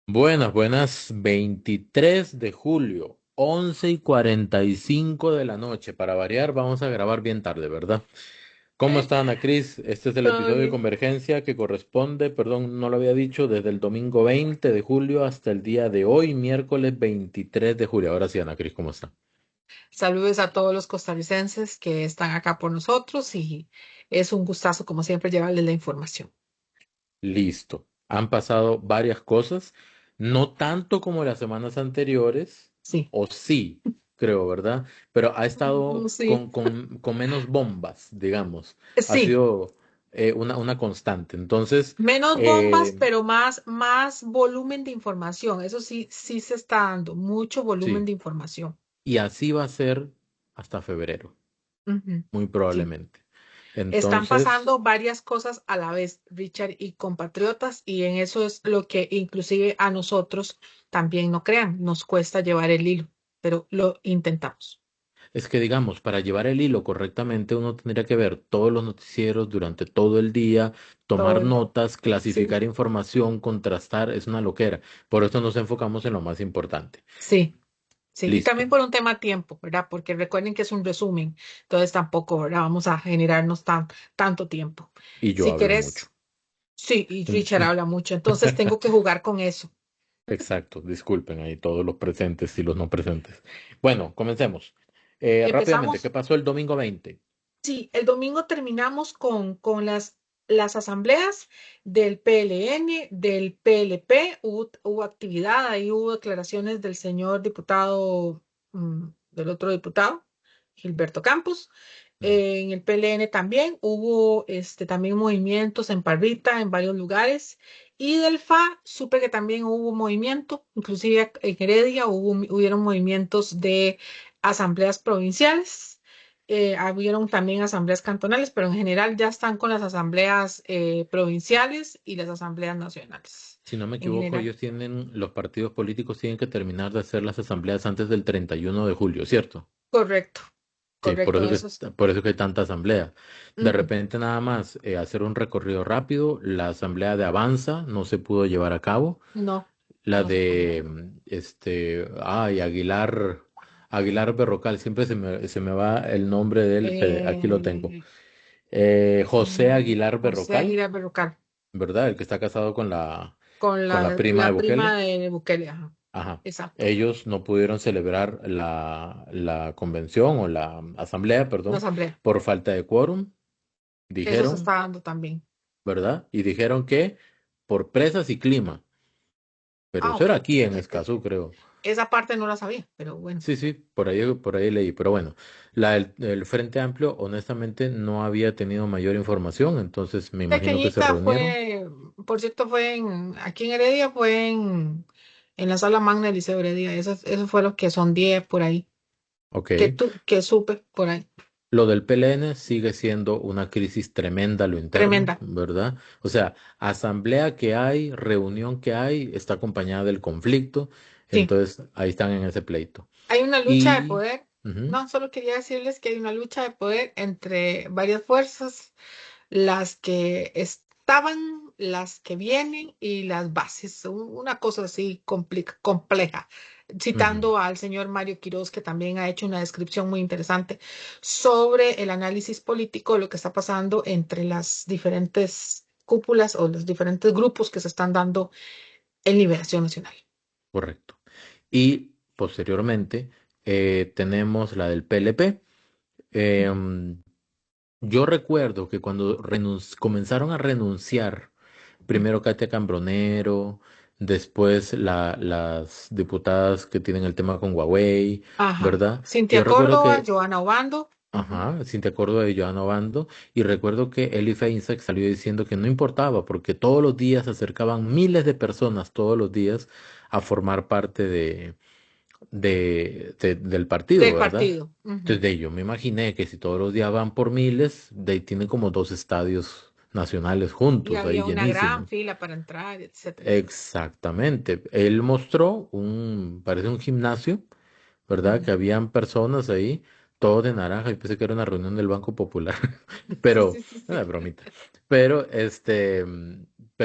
Buenas, buenas. 23 de julio, 11:45 de la noche. Para variar, vamos a grabar bien tarde, ¿verdad? ¿Cómo está Ana Cris? Este es el Todo episodio de bien. Convergencia que corresponde, perdón, no lo había dicho, desde el domingo 20 de julio hasta el día de hoy, miércoles 23 de julio. Ahora sí, Ana Cris, ¿cómo está? Saludos a todos los costarricenses que están acá por nosotros y es un gustazo, como siempre, llevarles la información. Listo. Han pasado varias cosas, no tanto como las semanas anteriores, Sí, o sí, creo, ¿verdad? Pero ha estado sí, con menos bombas, digamos. Ha sí. sido una constante. Entonces, Menos bombas, eh, pero más volumen de información. Eso sí, sí se está dando, mucho volumen sí, de información. y así va a ser hasta febrero, Ujú. muy Sí. probablemente. Están Entonces, pasando varias cosas a la vez, Richard, y compatriotas, y en eso es lo que inclusive a nosotros también no crean, nos cuesta llevar el hilo, pero lo intentamos. es que digamos, para llevar el hilo correctamente, uno tendría que ver todos los noticieros durante todo el día, Todo tomar el- notas, Sí. clasificar información, contrastar, es una loquera. Por eso nos enfocamos en lo más importante. Sí, sí, y Listo. también por un tema tiempo, ¿verdad? Porque recuerden que es un resumen, entonces tampoco, ¿verdad? Vamos a generarnos tanto tiempo. Y yo Si hablo mucho. querés, sí, y En- Richard habla mucho, entonces tengo que jugar con eso. Exacto, disculpen ahí todos los presentes y los no presentes. Bueno, comencemos. Rápidamente, ¿qué Empezamos, pasó el domingo 20? sí, el domingo terminamos con las asambleas del PLN, del PLP, hubo actividad, ahí hubo declaraciones del señor diputado, del otro diputado, Gilberto Campos. Mm. En el PLN también hubo también movimientos en Parrita, en varios lugares. Y del FA supe que también hubo movimiento, inclusive en Heredia hubieron movimientos de asambleas provinciales. Hubieron también asambleas cantonales, pero en general ya están con las asambleas provinciales y las asambleas nacionales. Si no me En equivoco, general, los partidos políticos tienen que terminar de hacer las asambleas antes del 31 de julio, ¿cierto? correcto, Sí, por correcto, eso eso es. por eso que hay tanta asamblea. De Ujú. repente nada más hacer un recorrido rápido. La asamblea de Avanza no se pudo llevar a cabo. No, La no se pudo. de Aguilar Berrocal, siempre se me va el nombre de él. Aquí lo tengo. Eh, José Aguilar José Berrocal, Aguilar Berrocal, ¿verdad? El que está casado con con con la prima de la prima Bukele. de Bukele, ajá. Ajá. Exacto. Ellos no pudieron celebrar la convención o la asamblea, La perdón, asamblea. por falta de quórum, Eso se dijeron, está dando también. ¿verdad? Y dijeron que por presas y clima, pero Ah, eso ok. era aquí en Escazú, creo. Esa parte no la sabía, pero bueno. Sí, sí, por ahí leí, pero bueno, el Frente Amplio honestamente no había tenido mayor información, entonces me imagino que se Pequeñita reunieron. fue, por cierto, aquí en Heredia, fue en la sala magna del Liceo Heredia. Eso fue lo que son 10 por ahí, Ok, que supe por ahí. lo del PLN sigue siendo una crisis tremenda a lo interno, Tremenda. ¿verdad? O sea, asamblea que hay, reunión que hay, está acompañada del conflicto, Sí. entonces ahí están en ese pleito. Hay una lucha de Y poder. ujú, No, solo quería decirles que hay una lucha de poder entre varias fuerzas, las que estaban, las que vienen y las bases. Una cosa así compleja. ujú, Citando al señor Mario Quiroz, que también ha hecho una descripción muy interesante sobre el análisis político de lo que está pasando entre las diferentes cúpulas o los diferentes grupos que se están dando en Liberación Nacional. correcto. Y posteriormente tenemos la del PLP. Em, yo recuerdo que cuando comenzaron a renunciar, primero Katia Cambronero, después las diputadas que tienen el tema con Huawei, Ajá. ¿verdad? Yo Cintia recuerdo Córdoba, que, Joana Obando. Ujú. ajá, Cintia Córdoba y Joana Obando, y recuerdo que Eli Feinsack salió diciendo que no importaba, porque todos los días se acercaban miles de personas, todos los días, a formar parte del partido, Del ¿verdad? partido. Entonces, Ujú. de ahí yo me imaginé que si todos los días van por miles, de ahí tienen como dos estadios nacionales Y juntos, ahí había una gran llenísimos. fila para entrar, etcétera, etcétera. Exactamente. Él mostró parece un gimnasio, ¿verdad? Ujú. Que habían personas ahí, todo de naranja. Yo pensé que era una reunión del Banco Popular, Sí, pero, sí, sí, una sí. bromita. Pero,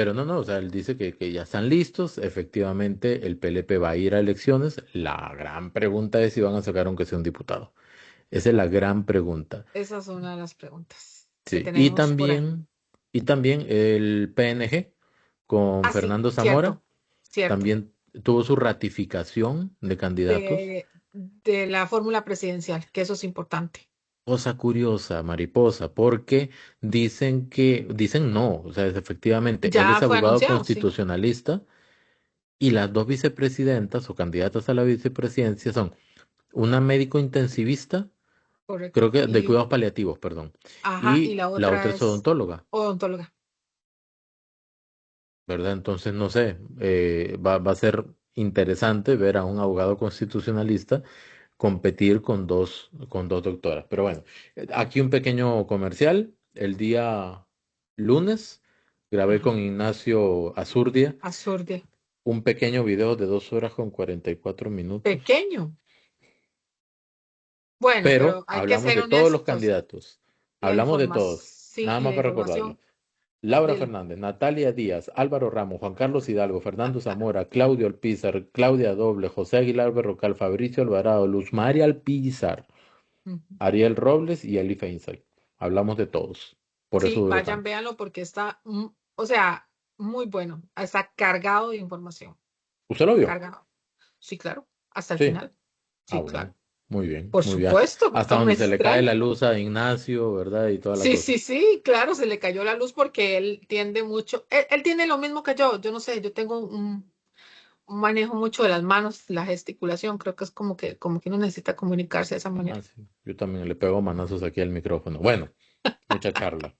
pero no, o sea, él dice que ya están listos. Efectivamente, el PLP va a ir a elecciones. La gran pregunta es si van a sacar aunque sea un diputado. Esa es la gran pregunta. Esa es una de las preguntas que Sí, tenemos por ahí. y también el PNG con Ah, sí, Fernando Zamora cierto, cierto. también tuvo su ratificación de candidatos. De la fórmula presidencial, que eso es importante. Cosa curiosa, mariposa, porque dicen no, o sea, efectivamente, él es Ya fue abogado anunciado, sí, constitucionalista y las dos vicepresidentas o candidatas a la vicepresidencia son una médico intensivista, creo correcto. que de Y, cuidados paliativos, perdón, ajá, y y la la otra otra es es odontóloga. odontóloga. ¿Verdad? Entonces, no sé, va a ser interesante ver a un abogado constitucionalista competir con dos doctoras. Pero bueno, aquí un pequeño comercial. El día lunes grabé Ajá, con Ignacio Azurdia absurdo. un pequeño video de 2 horas con 44 minutos, Pequeño. Bueno, pero pero hay que hablamos ser de todos los honestos. candidatos. Hablamos de todos. Sí, Nada y más la para recordarlo. información Laura del... Fernández, Natalia Díaz, Álvaro Ramos, Juan Carlos Hidalgo, Fernando Zamora, Claudio Alpizar, Claudia Doble, José Aguilar Berrocal, Fabricio Alvarado, Luz María Alpizar, Ujú. Ariel Robles y Eli Feinsack. Hablamos de todos. Por eso Sí, duró vayan, tanto. véanlo porque está, o sea, muy bueno. Está cargado de información. ¿Usted lo vio? Cargado. Sí, claro. Hasta el Sí. final. Ah, Sí, claro. bueno. Muy bien, Por muy bien. supuesto, Hasta no me donde se le cae la extraña. luz a Ignacio, ¿verdad? Y toda la Sí, cosa. sí, sí, claro, se le cayó la luz porque él tiende mucho, él tiene lo mismo que yo no sé, yo tengo un manejo mucho de las manos, la gesticulación, creo que es como que uno necesita comunicarse de esa Ah, manera. sí. Yo también le pego manazos aquí al micrófono. Bueno, mucha charla.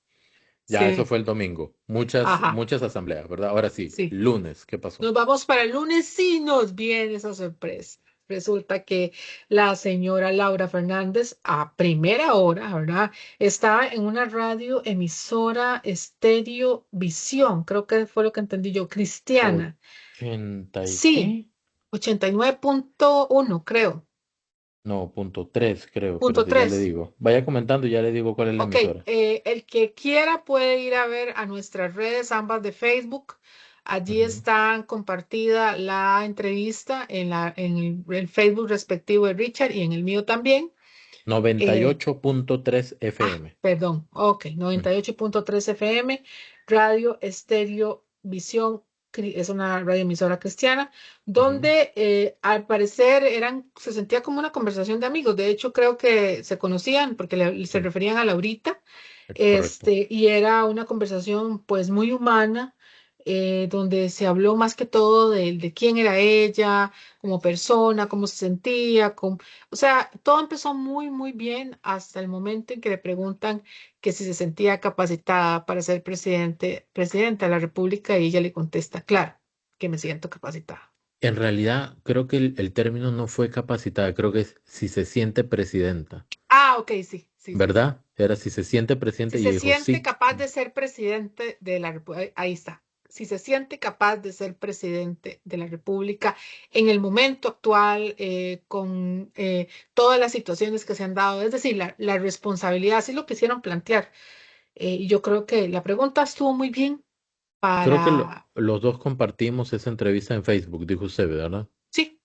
Ya, eso Sí, fue el domingo. Muchas, ajá, muchas asambleas, ¿verdad? Ahora sí, sí. lunes, ¿qué pasó? Nos vamos para el lunes y nos viene esa sorpresa. Resulta que la señora Laura Fernández a primera hora, ¿verdad? Estaba en una radio emisora Estéreo Visión, creo que fue lo que entendí yo, cristiana. 80 y Sí, qué. 89.1 creo. No, .3 creo, pero Punto sí, ya le 3. digo. Vaya comentando y ya le digo cuál es la Ok, emisora. el que quiera puede ir a ver a nuestras redes, ambas de Facebook. Allí Ujú. están compartida la entrevista en el Facebook respectivo de Richard y en el mío también. Eh, 98.3 FM. perdón, ok, Mm, 98.3 FM, Radio Estéreo Visión, es una radioemisora cristiana, ujú. donde al parecer se sentía como una conversación de amigos. De hecho, creo que se conocían porque se Sí, referían a Laurita, correcto. y era una conversación pues muy humana, donde se habló más que todo de quién era ella como persona, cómo se sentía, o sea, todo empezó muy, muy bien hasta el momento en que le preguntan que si se sentía capacitada para ser presidenta de la República y ella le contesta, claro, que me siento capacitada. En realidad, creo que el término no fue capacitada, creo que es si se siente presidenta, Ah, ok, sí, sí, sí, sí. ¿verdad? Era si se siente presidente Si y se dijo siente sí. capaz de ser presidente de la República, ahí está. Si se siente capaz de ser presidente de la República en el momento actual, con todas las situaciones que se han dado, es decir, la responsabilidad, así lo quisieron plantear. Y yo creo que la pregunta estuvo muy bien Creo que para... los dos compartimos esa entrevista en Facebook, dijo usted, ¿verdad? Sí,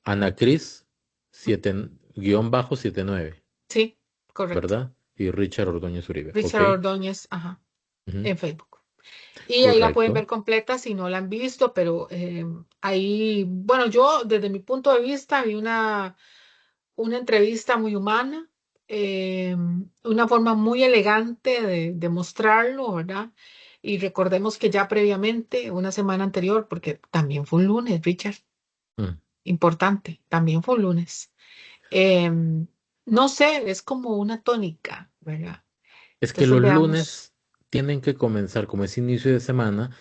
Ana Cris 7 _79, sí, correcto. ¿verdad? Y Richard Ordóñez Uribe, ¿ok? Richard Ordóñez, ajá, Ujú. en Facebook. Y ahí la pueden Correcto. ver completa si no la han visto, pero ahí, bueno, yo desde mi punto de vista vi una entrevista muy humana, una forma muy elegante de mostrarlo, ¿verdad? Y recordemos que ya previamente, una semana anterior, porque también fue un lunes, Richard, Mm. importante, también fue un lunes. Em, no sé, es como una tónica, ¿verdad? Es que Entonces los veamos, lunes tienen que comenzar, como es inicio de semana,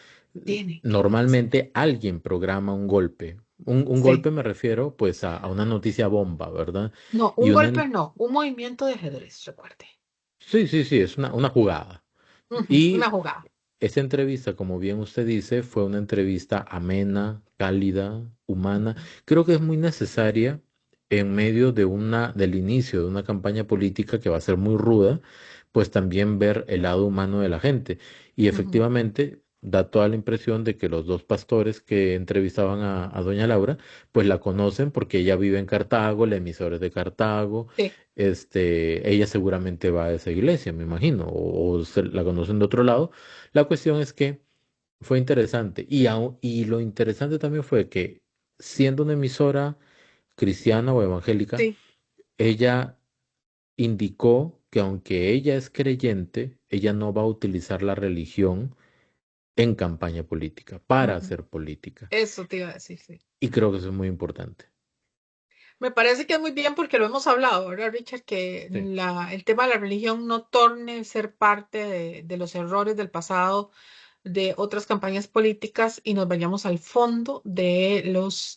tiene que comenzar. normalmente alguien programa un golpe. Un Sí. golpe me refiero pues a una noticia bomba, ¿verdad? No, Y un golpe no, un movimiento de ajedrez, recuerde. sí, sí, sí, es una jugada. Ujú, una Y jugada. esa entrevista, como bien usted dice, fue una entrevista amena, cálida, humana. Ujú, Creo que es muy necesaria en medio del inicio de una campaña política que va a ser muy ruda, pues también ver el lado humano de la gente. Y ujú. efectivamente, da toda la impresión de que los dos pastores que entrevistaban a doña Laura, pues la conocen porque ella vive en Cartago, la emisora es de Cartago, Sí, ella seguramente va a esa iglesia, me imagino, o la conocen de otro lado. La cuestión es que fue interesante y lo interesante también fue que siendo una emisora cristiana o evangélica, sí. ella indicó que aunque ella es creyente, ella no va a utilizar la religión en campaña política, para Ujú. hacer política. Eso te iba a decir, sí. Y creo que eso es muy importante. Me parece que es muy bien porque lo hemos hablado, ¿verdad, Richard? Que Sí. el tema de la religión no torne a ser parte de los errores del pasado de otras campañas políticas y nos vayamos al fondo de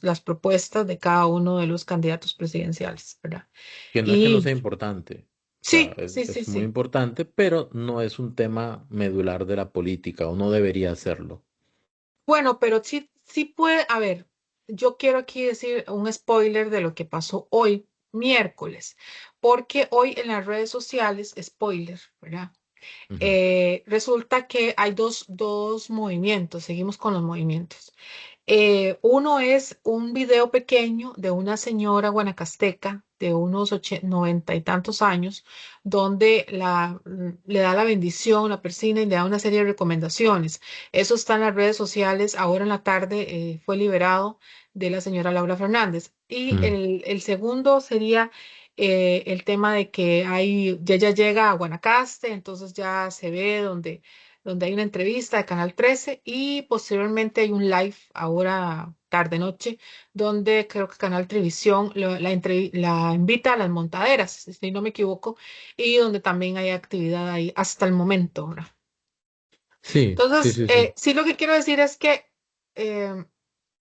las propuestas de cada uno de los candidatos presidenciales, ¿verdad? Que no es que no Y sea importante, o sea, sí, sí, sí, es muy sí. importante, pero no es un tema medular de la política, o no debería serlo. Bueno, pero sí, sí puede, a ver, yo quiero aquí decir un spoiler de lo que pasó hoy, miércoles, porque hoy en las redes sociales, spoiler, ¿verdad? Ujú. Resulta que hay dos movimientos, seguimos con los movimientos. Uno es un video pequeño de una señora guanacasteca de unos 90 y tantos años, donde le da la bendición, la persina y le da una serie de recomendaciones. Eso está en las redes sociales. Ahora en la tarde fue liberado de la señora Laura Fernández. Y Mm. el segundo sería el tema de que ya ella llega a Guanacaste, entonces ya se ve donde hay una entrevista de Canal 13 y posteriormente hay un live ahora tarde noche donde creo que Canal Televisión la invita a las montaderas, si no me equivoco, y donde también hay actividad ahí hasta el momento, ¿verdad? Sí, sí, Entonces, sí, sí. sí lo que quiero decir es que eh,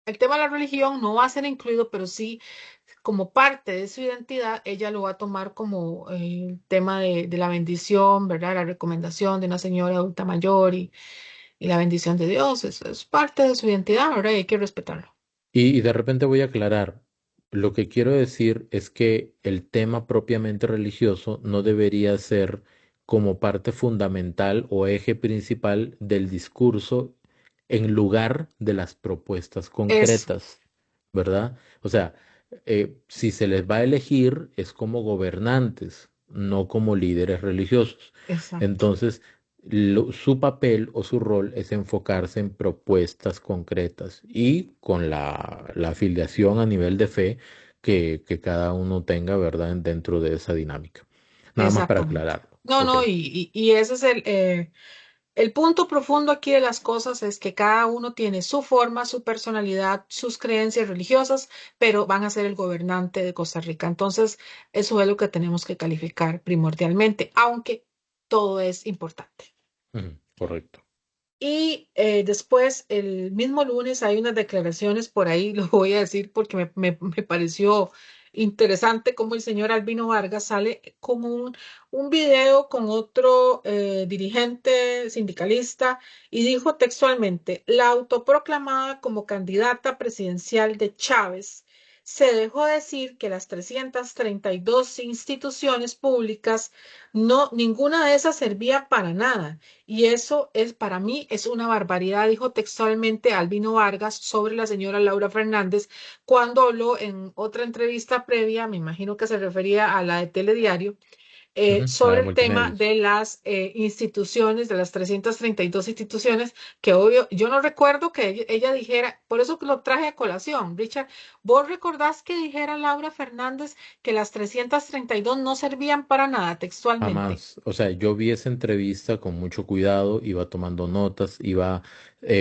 el tema de la religión no va a ser incluido, pero sí como parte de su identidad, ella lo va a tomar como el tema de la bendición, ¿verdad? La recomendación de una señora adulta mayor y la bendición de Dios es parte de su identidad, ¿verdad? Y hay que respetarlo. Y de repente voy a aclarar, lo que quiero decir es que el tema propiamente religioso no debería ser como parte fundamental o eje principal del discurso en lugar de las propuestas Eso, concretas, ¿verdad? O sea, si se les va a elegir es como gobernantes, no como líderes religiosos. exacto, Entonces, su papel o su rol es enfocarse en propuestas concretas y con la afiliación a nivel de fe que cada uno tenga, ¿verdad?, dentro de esa dinámica. Nada más para exactamente. aclararlo. No, Ok. no, y ese es el punto profundo aquí de las cosas, es que cada uno tiene su forma, su personalidad, sus creencias religiosas, pero van a ser el gobernante de Costa Rica. Entonces, eso es lo que tenemos que calificar primordialmente, aunque todo es importante. Ujú, correcto. Y después, el mismo lunes, hay unas declaraciones por ahí, lo voy a decir porque me pareció interesante cómo el señor Albino Vargas sale con un video con otro dirigente sindicalista y dijo textualmente, la autoproclamada como candidata presidencial de Chávez. Se dejó decir que las 332 instituciones públicas, no, ninguna de esas servía para nada y eso es, para mí, es una barbaridad, dijo textualmente Albino Vargas sobre la señora Laura Fernández cuando habló en otra entrevista previa, me imagino que se refería a la de Telediario, Ujú, la de sobre el tema multimedios. de las instituciones, de las 332 instituciones, que obvio, yo no recuerdo que ella dijera, por eso que lo traje a colación, Richard, ¿vos recordás que dijera Laura Fernández que las 332 no servían para nada textualmente? Jamás. O sea, yo vi esa entrevista con mucho cuidado, iba tomando notas, iba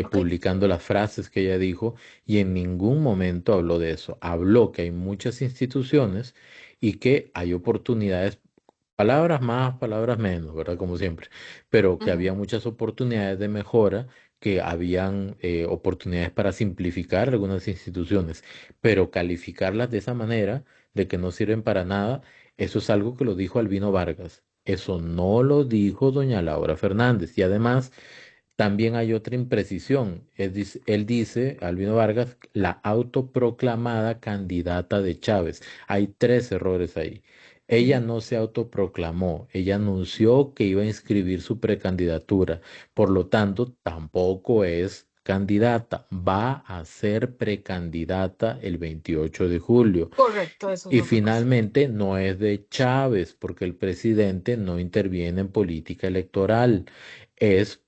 ¿Ok? publicando las frases que ella dijo y en ningún momento habló de eso. Habló que hay muchas instituciones y que hay oportunidades, palabras más, palabras menos, ¿verdad? Como siempre, pero que Ujú. había muchas oportunidades de mejora, que habían oportunidades para simplificar algunas instituciones, pero calificarlas de esa manera, de que no sirven para nada, eso es algo que lo dijo Albino Vargas. Eso no lo dijo doña Laura Fernández. Y además, también hay otra imprecisión. Él dice, Albino Vargas, la autoproclamada candidata de Chávez. Hay tres errores ahí. Ella Ujú, no se autoproclamó, ella anunció que iba a inscribir su precandidatura. Por lo tanto, tampoco es candidata, va a ser precandidata el 28 de julio. correcto, eso es Y otra cosa. finalmente no es de Chávez, porque el presidente no interviene en política electoral. Es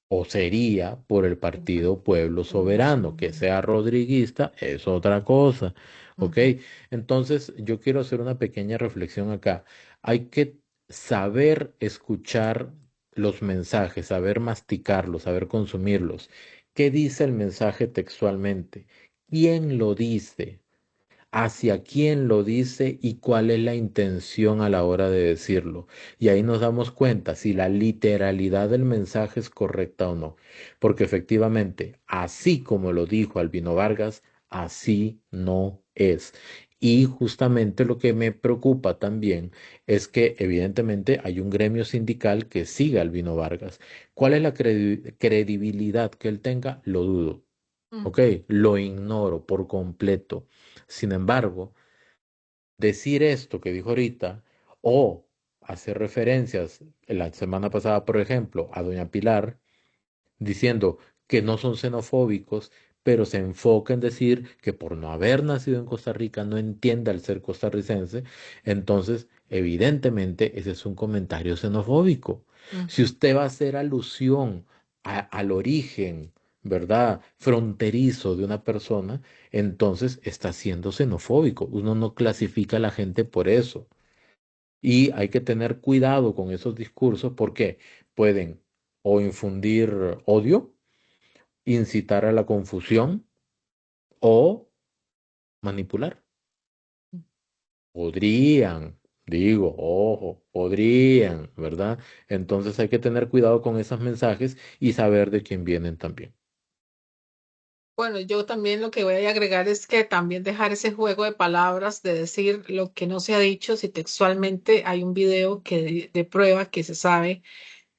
o sería por el partido Pueblo Soberano. Que sea rodriguista es otra cosa. ¿Ok? Ujú, Entonces, yo quiero hacer una pequeña reflexión acá. Hay que saber escuchar los mensajes, saber masticarlos, saber consumirlos. ¿Qué dice el mensaje textualmente? ¿Quién lo dice? ¿Hacia quién lo dice y cuál es la intención a la hora de decirlo? Y ahí nos damos cuenta si la literalidad del mensaje es correcta o no. Porque efectivamente, así como lo dijo Albino Vargas, así no es. Y justamente lo que me preocupa también es que evidentemente hay un gremio sindical que sigue a Albino Vargas. ¿Cuál es la credibilidad que él tenga? Lo dudo. ¿Ok? ujú. Lo ignoro por completo. Sin embargo, decir esto que dijo ahorita o hacer referencias la semana pasada, por ejemplo, a doña Pilar, diciendo que no son xenofóbicos, pero se enfoca en decir que por no haber nacido en Costa Rica no entiende al ser costarricense, entonces evidentemente ese es un comentario xenofóbico. Si Ujú. usted va a hacer alusión al origen, ¿verdad? Fronterizo de una persona, entonces está siendo xenofóbico. Uno no clasifica a la gente por eso. Y hay que tener cuidado con esos discursos porque pueden o infundir odio, incitar a la confusión o manipular. Podrían, digo, ojo, podrían, ¿verdad? Entonces hay que tener cuidado con esos mensajes y saber de quién vienen también. Bueno, yo también lo que voy a agregar es que también dejar ese juego de palabras, de decir lo que no se ha dicho, si textualmente hay un video que de prueba que se sabe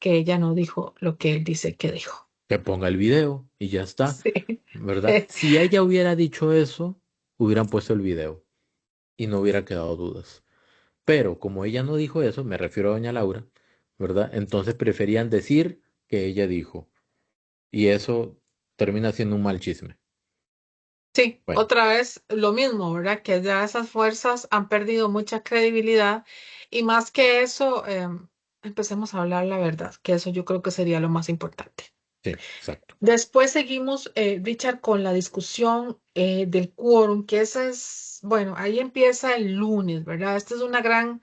que ella no dijo lo que él dice que dijo. Que ponga el video y ya está, Sí. ¿verdad? Si ella hubiera dicho eso, hubieran puesto el video y no hubiera quedado dudas. Pero como ella no dijo eso, me refiero a doña Laura, ¿verdad? Entonces preferían decir que ella dijo. Y eso termina siendo un mal chisme. Sí, Bueno, otra vez lo mismo, ¿verdad? Que ya esas fuerzas han perdido mucha credibilidad y más que eso, empecemos a hablar la verdad, que eso yo creo que sería lo más importante. sí, exacto. Después seguimos, Richard, con la discusión del quórum, que esa es, bueno, ahí empieza el lunes, ¿verdad? Esta es una gran,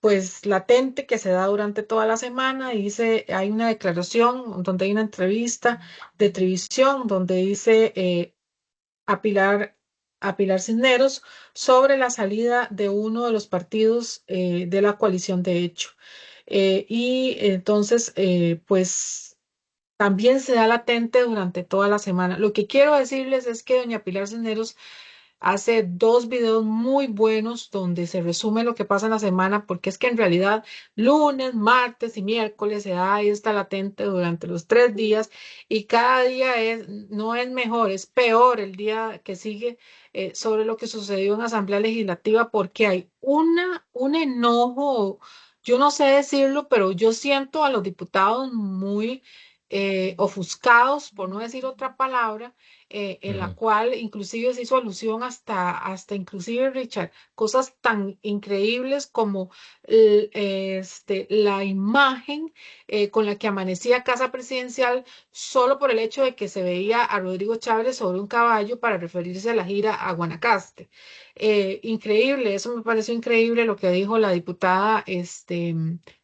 pues, latente que se da durante toda la semana. Dice, hay una declaración donde hay una entrevista de televisión donde dice a Pilar, a Pilar Cisneros sobre la salida de uno de los partidos de la coalición de hecho. Y entonces, pues también se da latente durante toda la semana. Lo que quiero decirles es que doña Pilar Cisneros hace dos videos muy buenos donde se resume lo que pasa en la semana, porque es que en realidad lunes, martes y miércoles se da esta latente durante los 3 días y cada día es, no es mejor, es peor el día que sigue sobre lo que sucedió en Asamblea Legislativa, porque hay un enojo, yo no sé decirlo, pero yo siento a los diputados muy ofuscados, por no decir otra palabra, en la Ujú, cual inclusive se hizo alusión hasta inclusive, Richard, cosas tan increíbles como la imagen con la que amanecía Casa Presidencial solo por el hecho de que se veía a Rodrigo Chávez sobre un caballo para referirse a la gira a Guanacaste. Increíble, eso me pareció increíble lo que dijo la diputada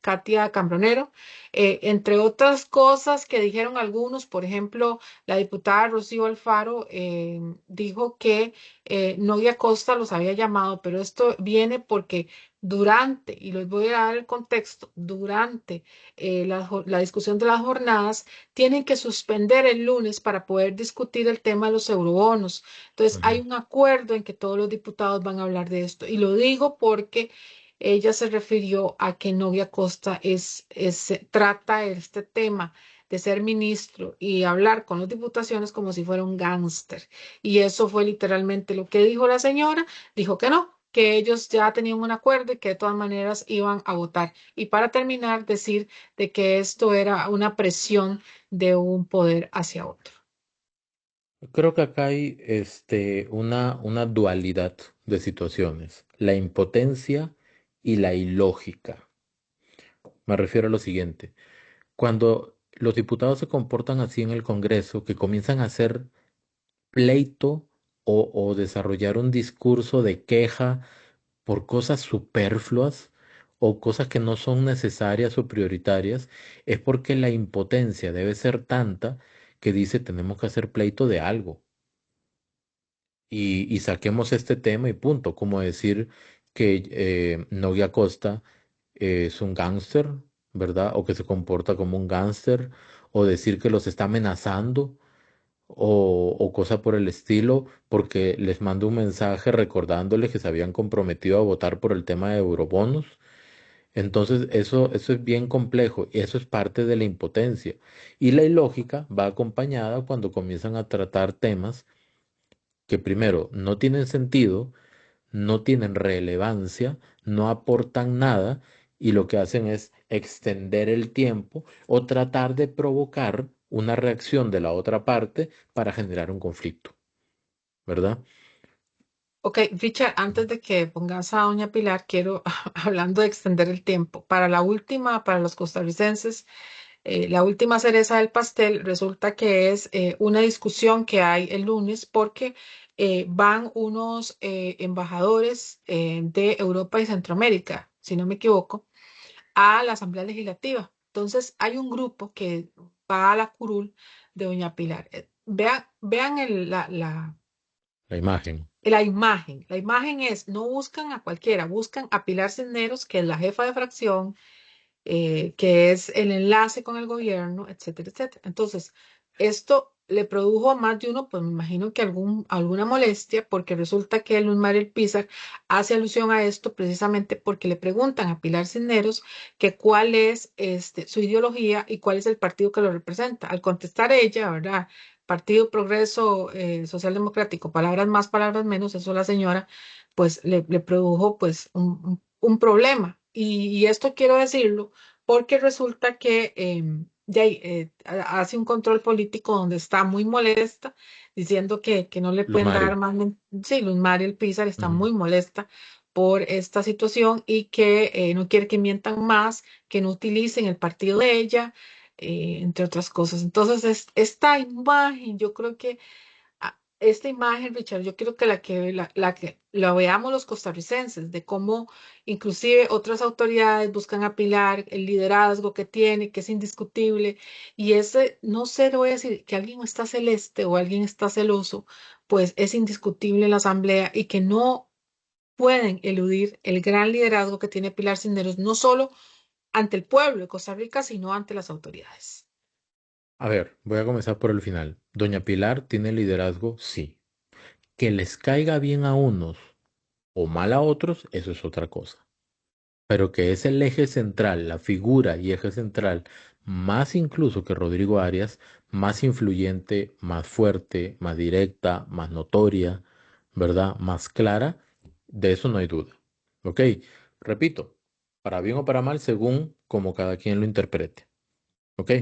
Katia Cambronero. Entre otras cosas que dijeron algunos, por ejemplo, la diputada Rocío Alfaro dijo que Novia Costa los había llamado, pero esto viene porque durante, y les voy a dar el contexto, durante la discusión de las jornadas, tienen que suspender el lunes para poder discutir el tema de los eurobonos. Entonces, hay ujú. un acuerdo en que todos los diputados van a hablar de esto. Y lo digo porque ella se refirió a que Novia Costa trata este tema de ser ministro y hablar con las diputaciones como si fuera un gángster. Y eso fue literalmente lo que dijo la señora, dijo que no. que ellos ya tenían un acuerdo y que de todas maneras iban a votar. Y para terminar, decir de que esto era una presión de un poder hacia otro. Creo que acá hay una dualidad de situaciones, la impotencia y la ilógica. Me refiero a lo siguiente. Cuando los diputados se comportan así en el Congreso, que comienzan a hacer pleito o desarrollar un discurso de queja por cosas superfluas o cosas que no son necesarias o prioritarias, es porque la impotencia debe ser tanta que dice tenemos que hacer pleito de algo y saquemos este tema y punto, como decir que Nogui Costa es un gángster, ¿verdad? O que se comporta como un gángster, o decir que los está amenazando, o cosa por el estilo, porque les mando un mensaje recordándoles que se habían comprometido a votar por el tema de eurobonos. Entonces, eso es bien complejo y eso es parte de la impotencia. Y la ilógica va acompañada cuando comienzan a tratar temas que primero no tienen sentido, no tienen relevancia, no aportan nada y lo que hacen es extender el tiempo o tratar de provocar una reacción de la otra parte para generar un conflicto, ¿verdad? Ok, Richard, antes de que pongas a doña Pilar, quiero, hablando de extender el tiempo, para la última, para los costarricenses, la última cereza del pastel resulta que es una discusión que hay el lunes porque van unos embajadores de Europa y Centroamérica, si no me equivoco, a la Asamblea Legislativa. Entonces hay un grupo que va a la curul de doña Pilar. Vean La imagen. la imagen. La imagen es, no buscan a cualquiera, buscan a Pilar Cisneros, que es la jefa de fracción, que es el enlace con el gobierno, etcétera, etcétera. Entonces, esto le produjo a más de uno, pues me imagino que alguna molestia, porque resulta que Luz María Pizar hace alusión a esto precisamente porque le preguntan a Pilar Cisneros que cuál es su ideología y cuál es el partido que lo representa. Al contestar ella, ¿verdad? Partido Progreso Social Democrático, palabras más, palabras menos, eso la señora, pues le produjo pues un problema. Y esto quiero decirlo porque resulta que hace un control político donde está muy molesta, diciendo que no le Luz pueden dar Mari. más. Sí, Luz María El Pizar está Ujú. muy molesta por esta situación y que no quiere que mientan más, que no utilicen el partido de ella, entre otras cosas. Entonces, esta imagen, yo creo que esta imagen, Richard, yo quiero que la que la veamos los costarricenses, de cómo inclusive otras autoridades buscan apilar el liderazgo que tiene, que es indiscutible, y ese, no sé, le voy a decir que alguien está celeste o alguien está celoso, pues es indiscutible en la asamblea y que no pueden eludir el gran liderazgo que tiene Pilar Cisneros, no solo ante el pueblo de Costa Rica, sino ante las autoridades. A ver, voy a comenzar por el final. Doña Pilar tiene liderazgo, sí. Que les caiga bien a unos o mal a otros, eso es otra cosa. Pero que es el eje central, la figura y eje central, más incluso que Rodrigo Arias, más influyente, más fuerte, más directa, más notoria, ¿verdad? Más clara, de eso no hay duda. ¿Ok? Repito, para bien o para mal, según como cada quien lo interprete. ¿Ok?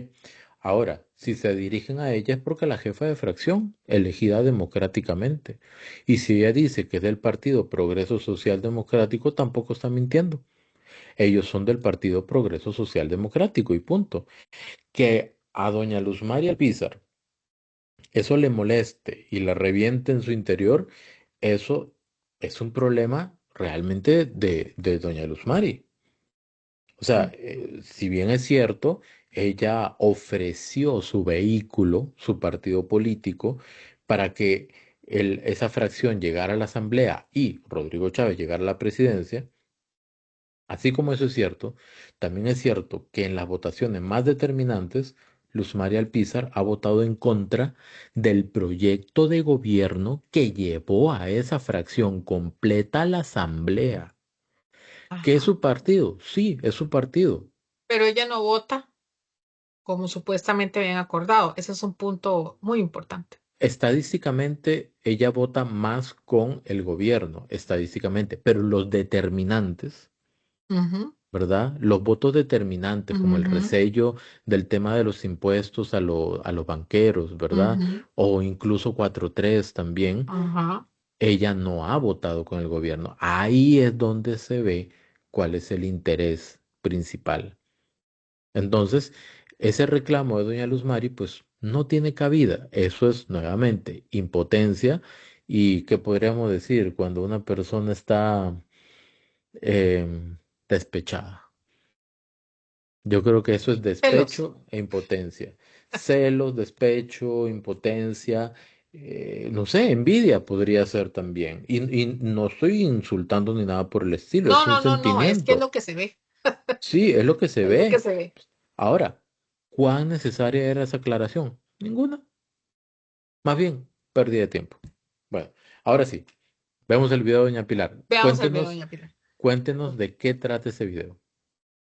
Ahora, si se dirigen a ella es porque la jefa de fracción, elegida democráticamente. Y si ella dice que es del Partido Progreso Social Democrático, tampoco está mintiendo. Ellos son del Partido Progreso Social Democrático y punto. Que a doña Luz María Pizar eso le moleste y la reviente en su interior, eso es un problema realmente de doña Luz Mari. O sea, si bien es cierto, ella ofreció su vehículo, su partido político, para que esa fracción llegara a la Asamblea y Rodrigo Chávez llegara a la presidencia. Así como eso es cierto, también es cierto que en las votaciones más determinantes, Luz María Alpizar ha votado en contra del proyecto de gobierno que llevó a esa fracción completa a la Asamblea. ¿Qué es Ajá. su partido? Sí, es su partido. Pero ella no vota como supuestamente habían acordado. Ese es un punto muy importante. Estadísticamente, ella vota más con el gobierno, estadísticamente, pero los determinantes, Ujú, ¿verdad? Los votos determinantes, como el ujú, resello del tema de los impuestos a los banqueros, ¿verdad? ujú, O incluso 4-3 también, ajá. ella no ha votado con el gobierno. Ahí es donde se ve cuál es el interés principal. Entonces, ese reclamo de doña Luz Mari, pues no tiene cabida. Eso es nuevamente impotencia y qué podríamos decir cuando una persona está despechada. Yo creo que eso es Celos. despecho e impotencia. Celos, despecho, impotencia, no sé, envidia podría ser también. Y no estoy insultando ni nada por el estilo, es No, un no, no, no, es que es sentimiento. lo que se ve. Sí, es lo que se Es lo que ve. se ve. Ahora, ¿cuán necesaria era esa aclaración? Ninguna. Más bien, pérdida de tiempo. Bueno, ahora sí, vemos el video de doña Pilar. Veamos el video, Cuéntenos, doña Pilar. cuéntenos de qué trata ese video.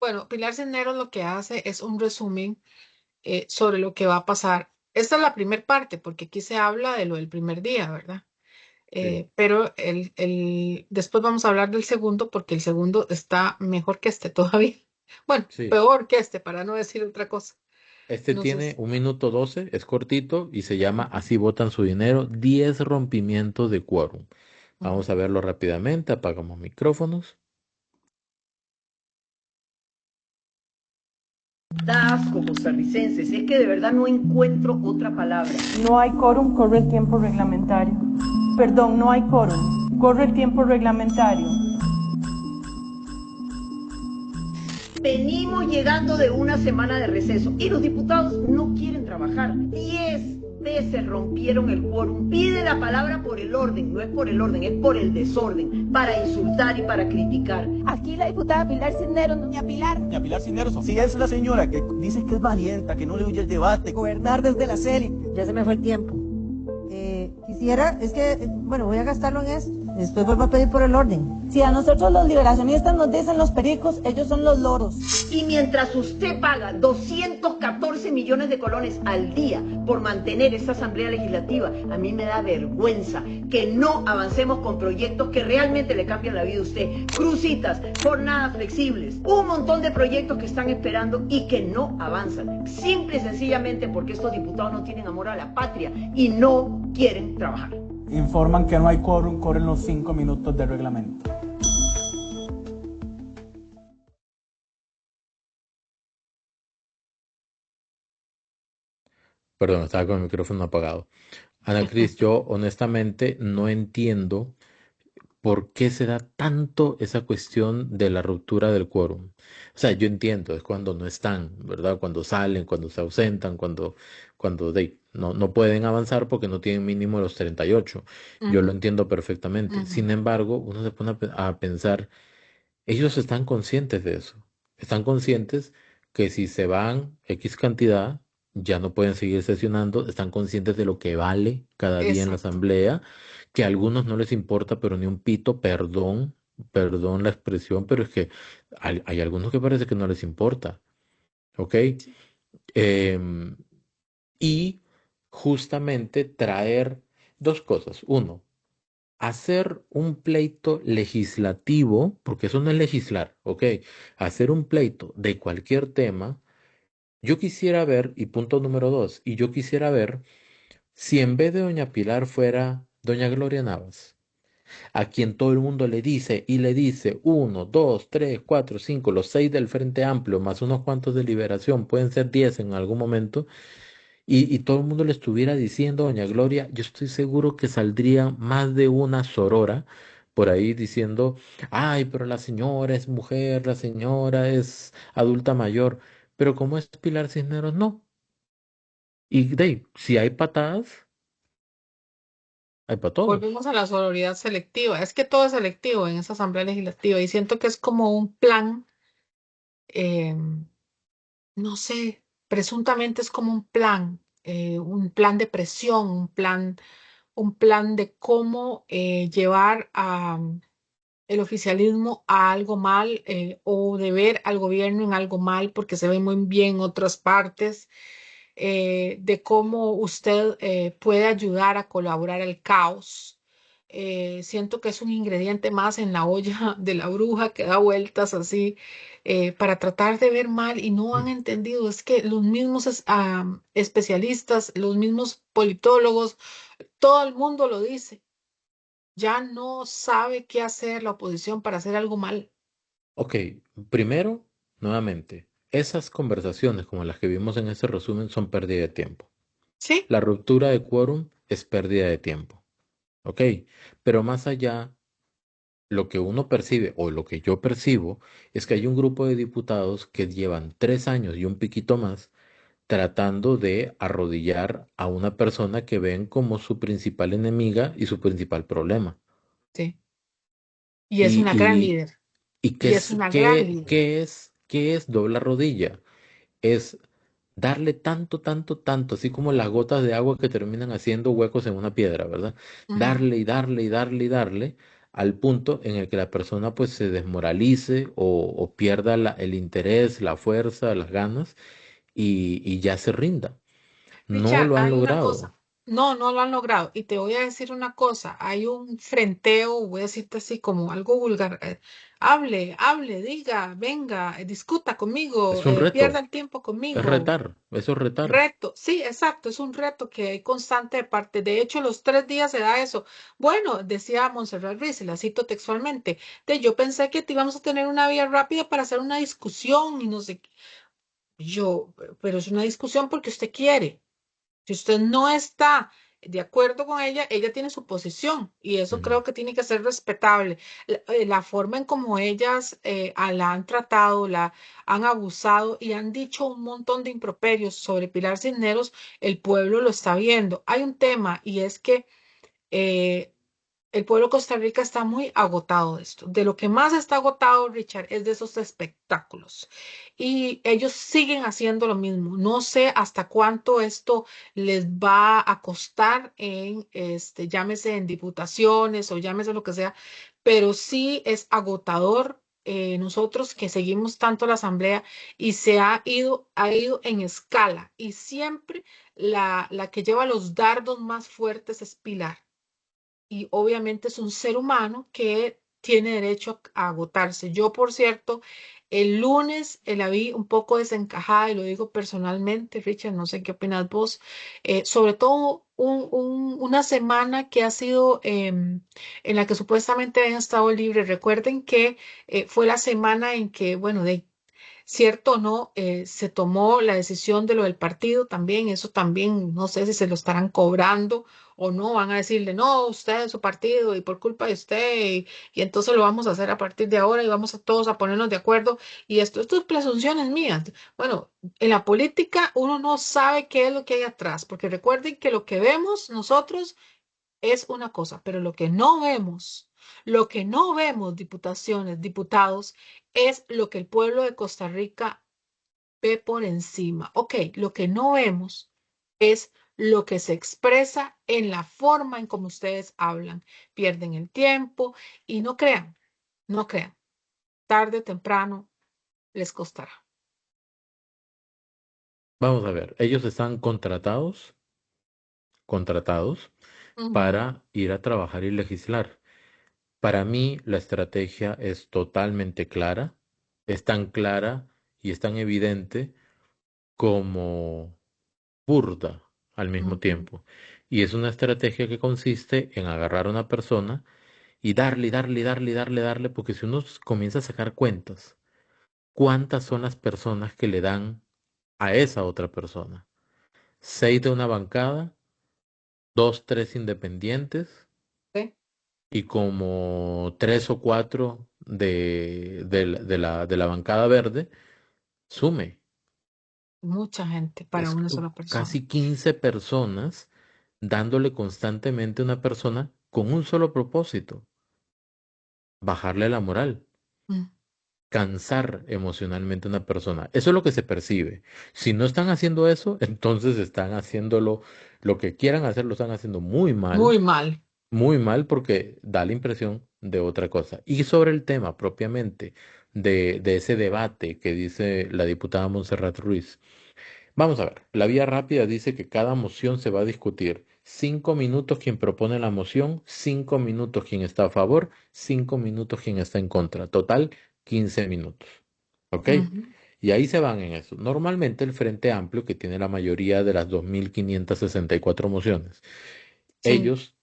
Bueno, Pilar Cisneros lo que hace es un resumen sobre lo que va a pasar. Esta es la primera parte, porque aquí se habla de lo del primer día, ¿verdad? Sí, Pero después vamos a hablar del segundo, porque el segundo está mejor que este todavía. Bueno, sí. peor que este, para no decir otra cosa. Este No sé. tiene 1 minuto 12, es cortito y se llama Así votan su dinero, 10 rompimientos de quórum. Ujú. Vamos a verlo rápidamente, apagamos micrófonos. Da asco costarricenses, es que de verdad no encuentro otra palabra. No hay quórum, corre el tiempo reglamentario. Perdón, no hay quórum, corre el tiempo reglamentario. Venimos llegando de una semana de receso y los diputados no quieren trabajar. 10 veces rompieron el quórum. Pide la palabra por el orden, no es por el orden, es por el desorden, para insultar y para criticar. Aquí la diputada Pilar Cisneros, doña Pilar. Doña Pilar Cisneros, sí es la señora que dice que es valienta, que no le huye el debate. Gobernar desde las élites. Ya se me fue el tiempo. Quisiera, bueno, voy a gastarlo en eso. Después vuelvo a pedir por el orden. Si a nosotros los liberacionistas nos dicen los pericos, ellos son los loros. Y mientras usted paga 214 millones de colones al día por mantener esta asamblea legislativa, a mí me da vergüenza que no avancemos con proyectos que realmente le cambian la vida a usted. Crucitas, jornadas flexibles, un montón de proyectos que están esperando y que no avanzan. Simple y sencillamente porque estos diputados no tienen amor a la patria y no quieren trabajar. Informan que no hay quórum, corren los 5 minutos de reglamento. Perdón, estaba con el micrófono apagado. Ana Cris, yo honestamente no entiendo por qué se da tanto esa cuestión de la ruptura del quórum. O sea, yo entiendo, es cuando no están, ¿verdad? Cuando salen, cuando se ausentan, no pueden avanzar porque no tienen mínimo los 38. Yo lo Ujú, entiendo perfectamente. ujú. Sin embargo, uno se pone a pensar, ellos están conscientes de eso. Están conscientes que si se van X cantidad, ya no pueden seguir sesionando. Están conscientes de lo que vale cada día en la Exacto. asamblea, que a algunos no les importa, pero ni un pito, perdón, perdón la expresión, pero es que hay algunos que parece que no les importa, ¿ok? Sí. Em, y justamente traer dos cosas. Uno, hacer un pleito legislativo, porque eso no es legislar, ¿ok? Hacer un pleito de cualquier tema, yo quisiera ver, y punto número dos, y yo quisiera ver si en vez de doña Pilar fuera doña Gloria Navas, a quien todo el mundo le dice y le dice 1, 2, 3, 4, 5, los 6 del Frente Amplio, más unos cuantos de Liberación, pueden ser 10 en algún momento, y todo el mundo le estuviera diciendo, doña Gloria, yo estoy seguro que saldría más de una sorora por ahí diciendo, ay, pero la señora es mujer, la señora es adulta mayor, pero como es Pilar Cisneros, no. Y si hay patadas, hay para todos. Volvemos a la sororidad selectiva. Es que todo es selectivo en esa asamblea legislativa y siento que es como un plan, eh, no sé, presuntamente es como un plan de presión, un plan de cómo llevar el oficialismo a algo mal o de ver al gobierno en algo mal porque se ve muy bien en otras partes. de cómo usted puede ayudar a colaborar al caos. Siento que es un ingrediente más en la olla de la bruja que da vueltas así para tratar de ver mal y no han entendido. Es que los mismos especialistas, los mismos politólogos, todo el mundo lo dice. Ya no sabe qué hacer la oposición para hacer algo mal. Ok, primero, nuevamente, esas conversaciones como las que vimos en ese resumen son pérdida de tiempo. ¿Sí? La ruptura de quórum es pérdida de tiempo. Ok, pero más allá, lo que uno percibe o lo que yo percibo es que hay un grupo de diputados que llevan 3 años y un piquito más tratando de arrodillar a una persona que ven como su principal enemiga y su principal problema. Sí. Y es Y, una gran y, líder. y Y es una gran líder. qué es doblar rodilla? Es darle tanto, tanto, tanto, así como las gotas de agua que terminan haciendo huecos en una piedra, ¿verdad? Ujú. Darle y darle y darle y darle al punto en el que la persona pues se desmoralice o pierda el interés, la fuerza, las ganas y ya se rinda. No Richard, lo han hay una logrado. cosa. No, no lo han logrado. Y te voy a decir una cosa. Hay un frenteo, voy a decirte así como algo vulgar. Hable, hable, diga, venga, discuta conmigo, Es un pierda reto, el tiempo es conmigo. retar, eso es retar. Reto, sí, exacto, es un reto que hay constante de parte. De hecho, los 3 días se da eso. Bueno, decía Montserrat Ruiz, y la cito textualmente, yo pensé que te íbamos a tener una vía rápida para hacer una discusión y no sé qué. Yo, pero es una discusión porque usted quiere. Si usted no está de acuerdo con ella, ella tiene su posición y eso Ujú. creo que tiene que ser respetable. La forma en como ellas la han tratado, la han abusado y han dicho un montón de improperios sobre Pilar Cisneros, el pueblo lo está viendo. Hay un tema y es que eh, el pueblo de Costa Rica está muy agotado de esto. De lo que más está agotado, Richard, es de esos espectáculos. Y ellos siguen haciendo lo mismo. No sé hasta cuánto esto les va a costar en, llámese en diputaciones o llámese lo que sea, pero sí es agotador. Nosotros que seguimos tanto la asamblea y se ha ido en escala y siempre la que lleva los dardos más fuertes es Pilar y obviamente es un ser humano que tiene derecho a agotarse. Yo, por cierto, el lunes la vi un poco desencajada y lo digo personalmente, Richard, no sé qué opinas vos, sobre todo una semana que ha sido en la que supuestamente habían estado libres. Recuerden que fue la semana en que, bueno, de cierto o no, se tomó la decisión de lo del partido también, eso también, no sé si se lo estarán cobrando o no, van a decirle, no, usted es su partido y por culpa de usted, y entonces lo vamos a hacer a partir de ahora y vamos a todos a ponernos de acuerdo, y esto es presunciones mías. Bueno, en la política uno no sabe qué es lo que hay atrás, porque recuerden que lo que vemos nosotros es una cosa, pero lo que no vemos, diputaciones, diputados, es lo que el pueblo de Costa Rica ve por encima. Ok, lo que no vemos es lo que se expresa en la forma en como ustedes hablan. Pierden el tiempo y no crean, no crean. Tarde o temprano les costará. Vamos a ver, ellos están contratados Ujú, para ir a trabajar y legislar. Para mí, la estrategia es totalmente clara, es tan clara y es tan evidente como burda al mismo ujú. tiempo. Y es una estrategia que consiste en agarrar a una persona y darle, y darle, y darle, y darle, y darle, porque si uno comienza a sacar cuentas, ¿cuántas son las personas que le dan a esa otra persona? 6 de una bancada, dos, tres independientes ¿Sí? y como tres o cuatro de la bancada verde, sume. Mucha gente para Es una sola persona. casi 15 personas dándole constantemente a una persona con un solo propósito, bajarle la moral, Mm. cansar emocionalmente a una persona. Eso es lo que se percibe. Si no están haciendo eso, entonces están haciéndolo, lo que quieran hacer, lo están haciendo Muy mal. muy mal porque da la impresión de otra cosa. Y sobre el tema propiamente de ese debate que dice la diputada Montserrat Ruiz, Vamos a ver, la vía rápida dice que cada moción se va a discutir 5 minutos quien propone la moción, 5 minutos quien está a favor, 5 minutos quien está en contra. Total, 15 minutos. ¿Ok? Ujú. Y ahí se van en eso. Normalmente el Frente Amplio, que tiene la mayoría de las 2.564 mociones, Sí, ellos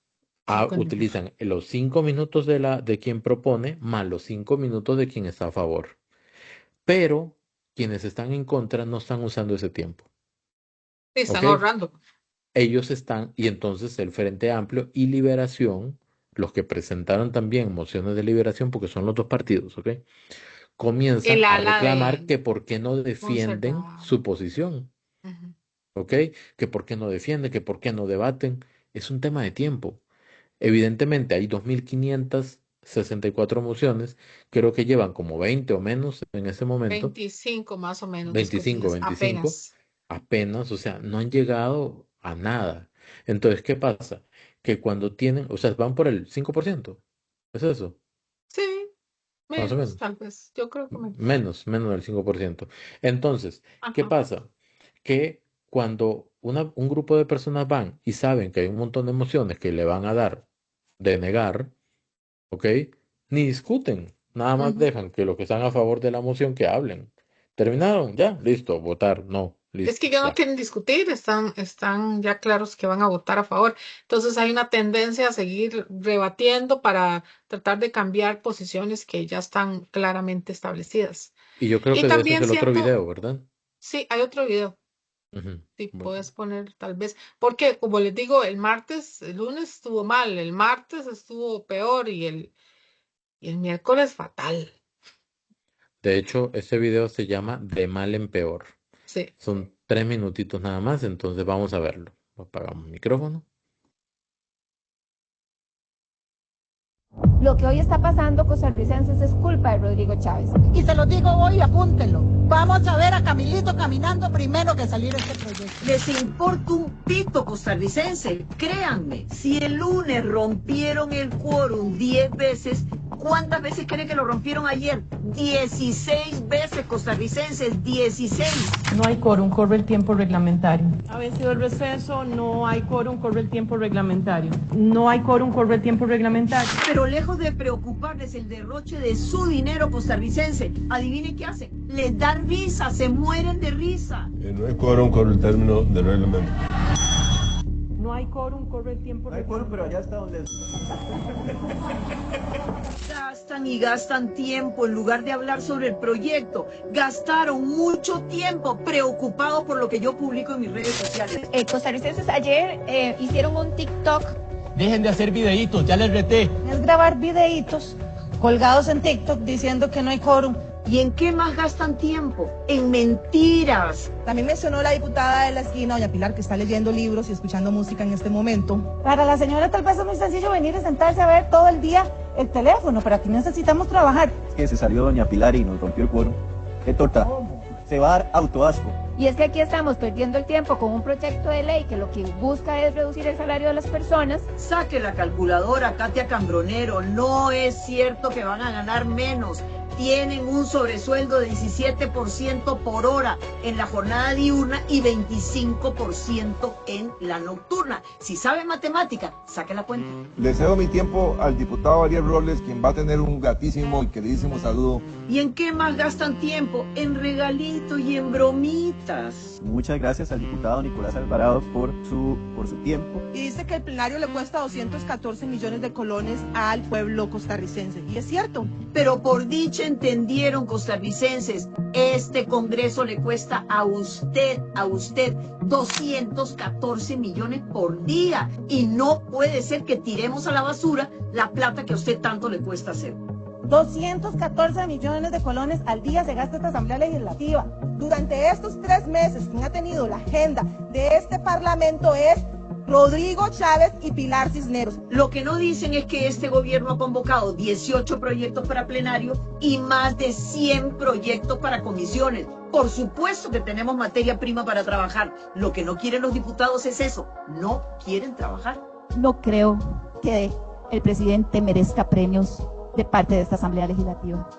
cinco minutos. utilizan los 5 minutos de quien propone más los 5 minutos de quien está a favor. Pero quienes están en contra no están usando ese tiempo. Sí, ¿Ok? están ahorrando. Ellos están, y entonces el Frente Amplio y Liberación, los que presentaron también mociones de liberación, porque son los dos partidos, ¿ok? Comienzan El a ala reclamar de que por qué no defienden conservador. su posición, Ujú. ¿ok? Que por qué no defienden, que por qué no debaten. Es un tema de tiempo. Evidentemente hay 2.564 mociones, creo que llevan como 20 o menos en ese momento, 25 más o menos 25, discutidas, 25, apenas. apenas, o sea, no han llegado a nada. Entonces, ¿qué pasa? Que cuando tienen, o sea, van por el 5%, ¿es eso? Sí, Más o menos, menos. tal vez. Yo creo que menos. Menos del 5%. Entonces, ¿qué Ajá. pasa? Que cuando un grupo de personas van y saben que hay un montón de emociones que le van a dar de negar, ¿ok? Ni discuten, nada más Ujú. dejan que los que están a favor de la moción que hablen. ¿Terminaron? Ya, listo, votar, no, Es que listo, ya no ya. quieren discutir, están ya claros que van a votar a favor. Entonces hay una tendencia a seguir rebatiendo para tratar de cambiar posiciones que ya están claramente establecidas. Y yo creo Y que de eso es también el otro siento, video, ¿verdad? sí, hay otro video, Ujú. sí, Bueno, puedes poner tal vez, porque como les digo, el lunes estuvo mal, el martes estuvo peor y el miércoles fatal. de hecho, ese video se llama De mal en peor. Sí. Son 3 minutitos nada más, entonces vamos a verlo. Apagamos el micrófono. Lo que hoy está pasando, costarricenses, es culpa de Rodrigo Chávez. Y se lo digo hoy, apúntenlo. Vamos a ver a Camilito caminando primero que salir este proyecto. Les importa un pito costarricense, créanme. Si el lunes rompieron el quórum 10 veces, ¿cuántas veces creen que lo rompieron ayer? 16 veces costarricenses, 16. No hay quórum, corre el tiempo reglamentario. Ha vencido el receso, no hay quórum, corre el tiempo reglamentario. No hay quórum, corre el tiempo reglamentario. Pero lejos de preocuparles el derroche de su dinero costarricense, adivinen qué hacen. Les da risa, se mueren de risa. No hay quórum con el término del reglamento. No hay quórum, corre el tiempo No hay quórum, pero allá está donde... Gastan y gastan tiempo en lugar de hablar sobre el proyecto. Gastaron mucho tiempo preocupados por lo que yo publico en mis redes sociales. Costarricenses ayer hicieron un TikTok. Dejen de hacer videitos, ya les reté. Es grabar videitos colgados en TikTok diciendo que no hay quórum. ¿Y en qué más gastan tiempo? En mentiras. También mencionó la diputada de la esquina, doña Pilar, que está leyendo libros y escuchando música en este momento. Para la señora tal vez es muy sencillo venir y sentarse a ver todo el día el teléfono, pero aquí necesitamos trabajar. Es que se salió doña Pilar y nos rompió el quórum. ¿Qué torta? Se va a dar autoasco. Y es que aquí estamos perdiendo el tiempo con un proyecto de ley que lo que busca es reducir el salario de las personas. Saque la calculadora, Katia Cambronero. No es cierto que van a ganar menos. Tienen un sobresueldo de 17% por hora en la jornada diurna y 25% en la nocturna. Si sabe matemática, saque la cuenta. Le cedo mi tiempo al diputado Ariel Robles, quien va a tener un gratísimo y queridísimo saludo. ¿Y en qué más gastan tiempo? En regalitos y en bromitas. Muchas gracias al diputado Nicolás Alvarado por su tiempo. Y dice que el plenario le cuesta 214 millones de colones al pueblo costarricense. Y es cierto. Pero por dicha entendieron, costarricenses, este Congreso le cuesta a usted 214 millones por día. Y no puede ser que tiremos a la basura la plata que a usted tanto le cuesta hacer. 214 millones de colones al día se gasta esta Asamblea Legislativa. Durante estos 3 meses, quien ha tenido la agenda de este Parlamento es Rodrigo Chávez y Pilar Cisneros. Lo que no dicen es que este gobierno ha convocado 18 proyectos para plenario y más de 100 proyectos para comisiones. Por supuesto que tenemos materia prima para trabajar. Lo que no quieren los diputados es eso. No quieren trabajar. No creo que el presidente merezca premios de parte de esta Asamblea Legislativa.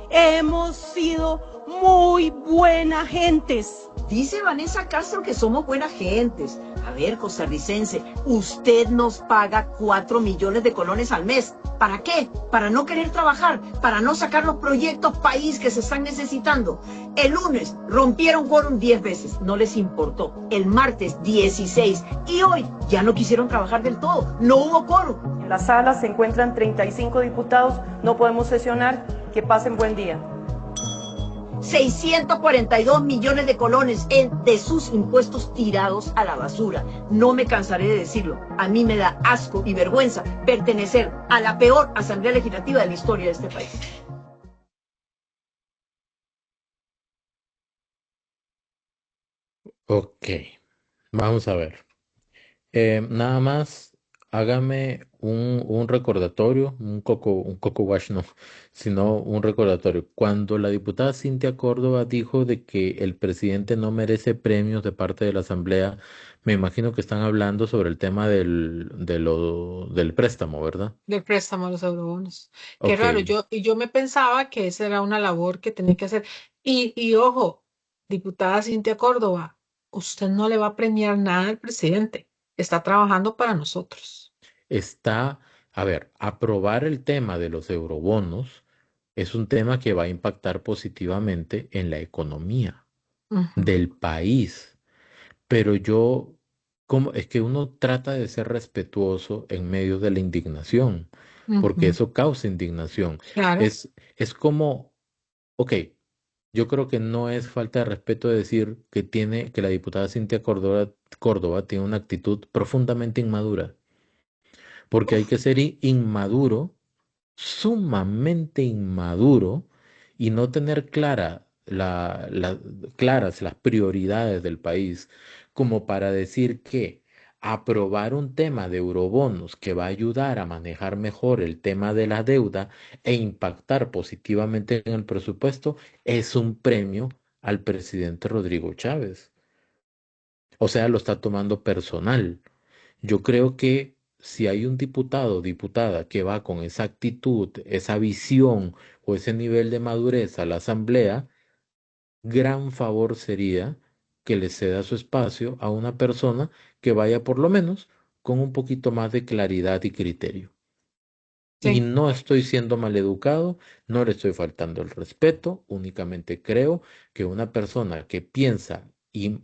Hemos sido muy buena gentes. Dice Vanessa Castro que somos buenas gentes. A ver, costarricense, usted nos paga 4 millones de colones al mes. ¿Para qué? Para no querer trabajar, para no sacar los proyectos país que se están necesitando. El lunes rompieron quórum 10 veces, no les importó. El martes 16 y hoy ya no quisieron trabajar del todo, no hubo quórum. En la sala se encuentran 35 diputados, no podemos sesionar, que pasen buen día. 642 millones de colones de sus impuestos tirados a la basura. No me cansaré de decirlo. A mí me da asco y vergüenza pertenecer a la peor Asamblea Legislativa de la historia de este país. Ok, vamos a ver. Nada más, hágame un recordatorio, un coco wash no, sino un recordatorio. Cuando la diputada Cintia Córdoba dijo de que el presidente no merece premios de parte de la Asamblea, me imagino que están hablando sobre el tema del préstamo, ¿verdad? Del préstamo a los eurobonos. Qué Ok, raro, yo me pensaba que esa era una labor que tenía que hacer. Y ojo, diputada Cintia Córdoba, usted no le va a premiar nada al presidente. Está trabajando para nosotros. está, a ver, aprobar el tema de los eurobonos es un tema que va a impactar positivamente en la economía Ujú, del país. Pero yo, como es que uno trata de ser respetuoso en medio de la indignación, porque ujú, eso causa indignación. claro. Es como, ok, yo creo que no es falta de respeto decir que la diputada Cintia Córdoba tiene una actitud profundamente inmadura, porque hay que ser inmaduro, sumamente inmaduro, y no tener claras las prioridades del país, como para decir que aprobar un tema de eurobonos que va a ayudar a manejar mejor el tema de la deuda e impactar positivamente en el presupuesto es un premio al presidente Rodrigo Chávez. O sea, lo está tomando personal. Yo creo que si hay un diputado o diputada que va con esa actitud, esa visión o ese nivel de madurez a la asamblea, gran favor sería que le ceda su espacio a una persona que vaya por lo menos con un poquito más de claridad y criterio. Y Sí. no estoy siendo maleducado, no le estoy faltando el respeto, únicamente creo que una persona que piensa y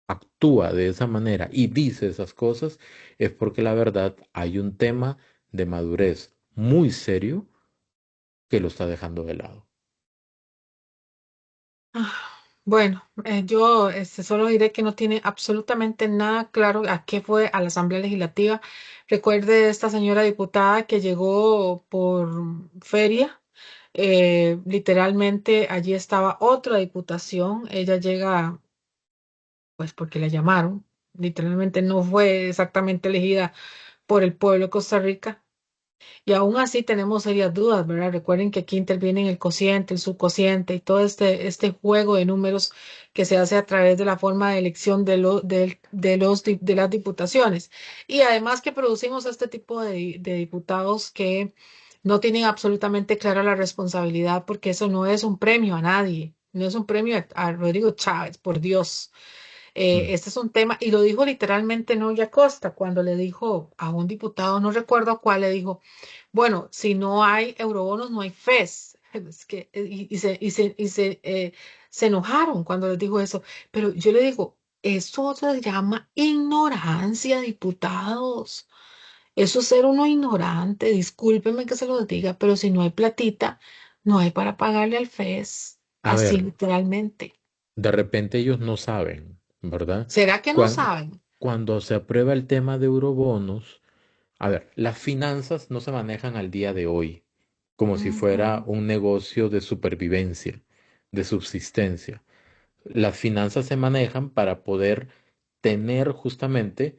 actúa de esa manera y dice esas cosas, es porque la verdad hay un tema de madurez muy serio que lo está dejando de lado. Ah, bueno, yo solo diré que no tiene absolutamente nada claro a qué fue a la Asamblea Legislativa. Recuerde esta señora diputada que llegó por feria. Literalmente allí estaba otra diputación. Ella llega pues porque la llamaron. Literalmente no fue exactamente elegida por el pueblo de Costa Rica. Y aún así tenemos serias dudas, ¿verdad? Recuerden que aquí intervienen el cociente, el subcociente y todo este juego de números que se hace a través de la forma de elección de las diputaciones. Y además que producimos este tipo de diputados que no tienen absolutamente clara la responsabilidad porque eso no es un premio a nadie, no es un premio a Rodrigo Chávez, por Dios. Mm. Este es un tema, y lo dijo literalmente Noria Costa cuando le dijo a un diputado, no recuerdo a cuál, le dijo, bueno, si no hay eurobonos, no hay FES. Es que, se enojaron cuando les dijo eso. Pero yo le digo, eso se llama ignorancia, diputados. Eso es ser uno ignorante. Discúlpenme que se lo diga, pero si no hay platita, no hay para pagarle al FES. A ver, Así literalmente. de repente ellos no saben, ¿verdad? ¿Será que no Cuan- saben? Cuando se aprueba el tema de eurobonos, a ver, las finanzas no se manejan al día de hoy como si fuera Ujú. un negocio de supervivencia, de subsistencia. Las finanzas se manejan para poder tener justamente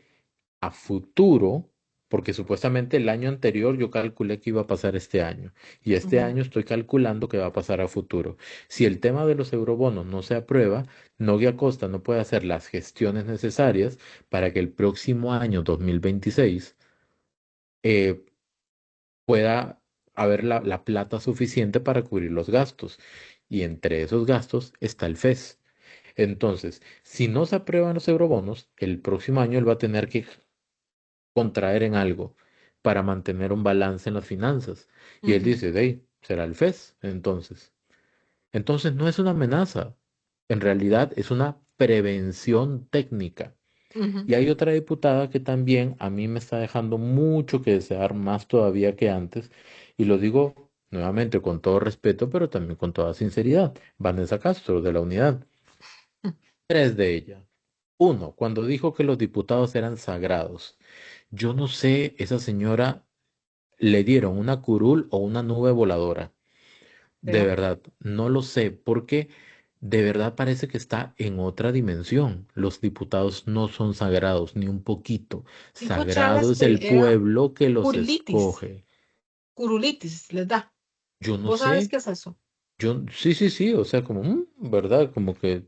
a futuro, porque supuestamente el año anterior yo calculé que iba a pasar este año y este Ujú. año estoy calculando que va a pasar a futuro. Si el tema de los eurobonos no se aprueba, Nogui Acosta no puede hacer las gestiones necesarias para que el próximo año 2026 eh, pueda haber la plata suficiente para cubrir los gastos. Y entre esos gastos está el FES. Entonces, si no se aprueban los eurobonos, el próximo año él va a tener que contraer en algo para mantener un balance en las finanzas. Y él Ujú, dice, hey, será el FES. Entonces no es una amenaza. En realidad es una prevención técnica. ujú. Y hay otra diputada que también a mí me está dejando mucho que desear, más todavía que antes, y lo digo nuevamente con todo respeto, pero también con toda sinceridad, Vanessa Castro, de la Unidad. Tres de ella. Uno, cuando dijo que los diputados eran sagrados. Yo no sé, esa señora le dieron una curul o una nube voladora. De Vea. verdad, no lo sé, porque de verdad parece que está en otra dimensión. Los diputados no son sagrados, ni un poquito. Dijo Sagrado Chávez es que el era pueblo que los curilitis, escoge. curulitis, les da. Yo no ¿Vos sabes sé, qué es eso? sí, sí, sí, o sea, como, ¿verdad? Como que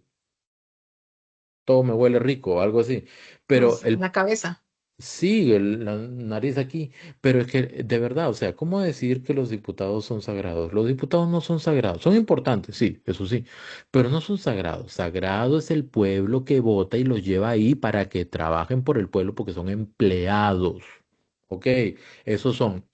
todo me huele rico, algo así. Pero En la cabeza. sí, la nariz aquí, pero es que de verdad, o sea, ¿cómo decir que los diputados son sagrados? Los diputados no son sagrados, son importantes, sí, eso sí, pero no son sagrados. Sagrado es el pueblo que vota y los lleva ahí para que trabajen por el pueblo porque son empleados. ¿Ok? Esos son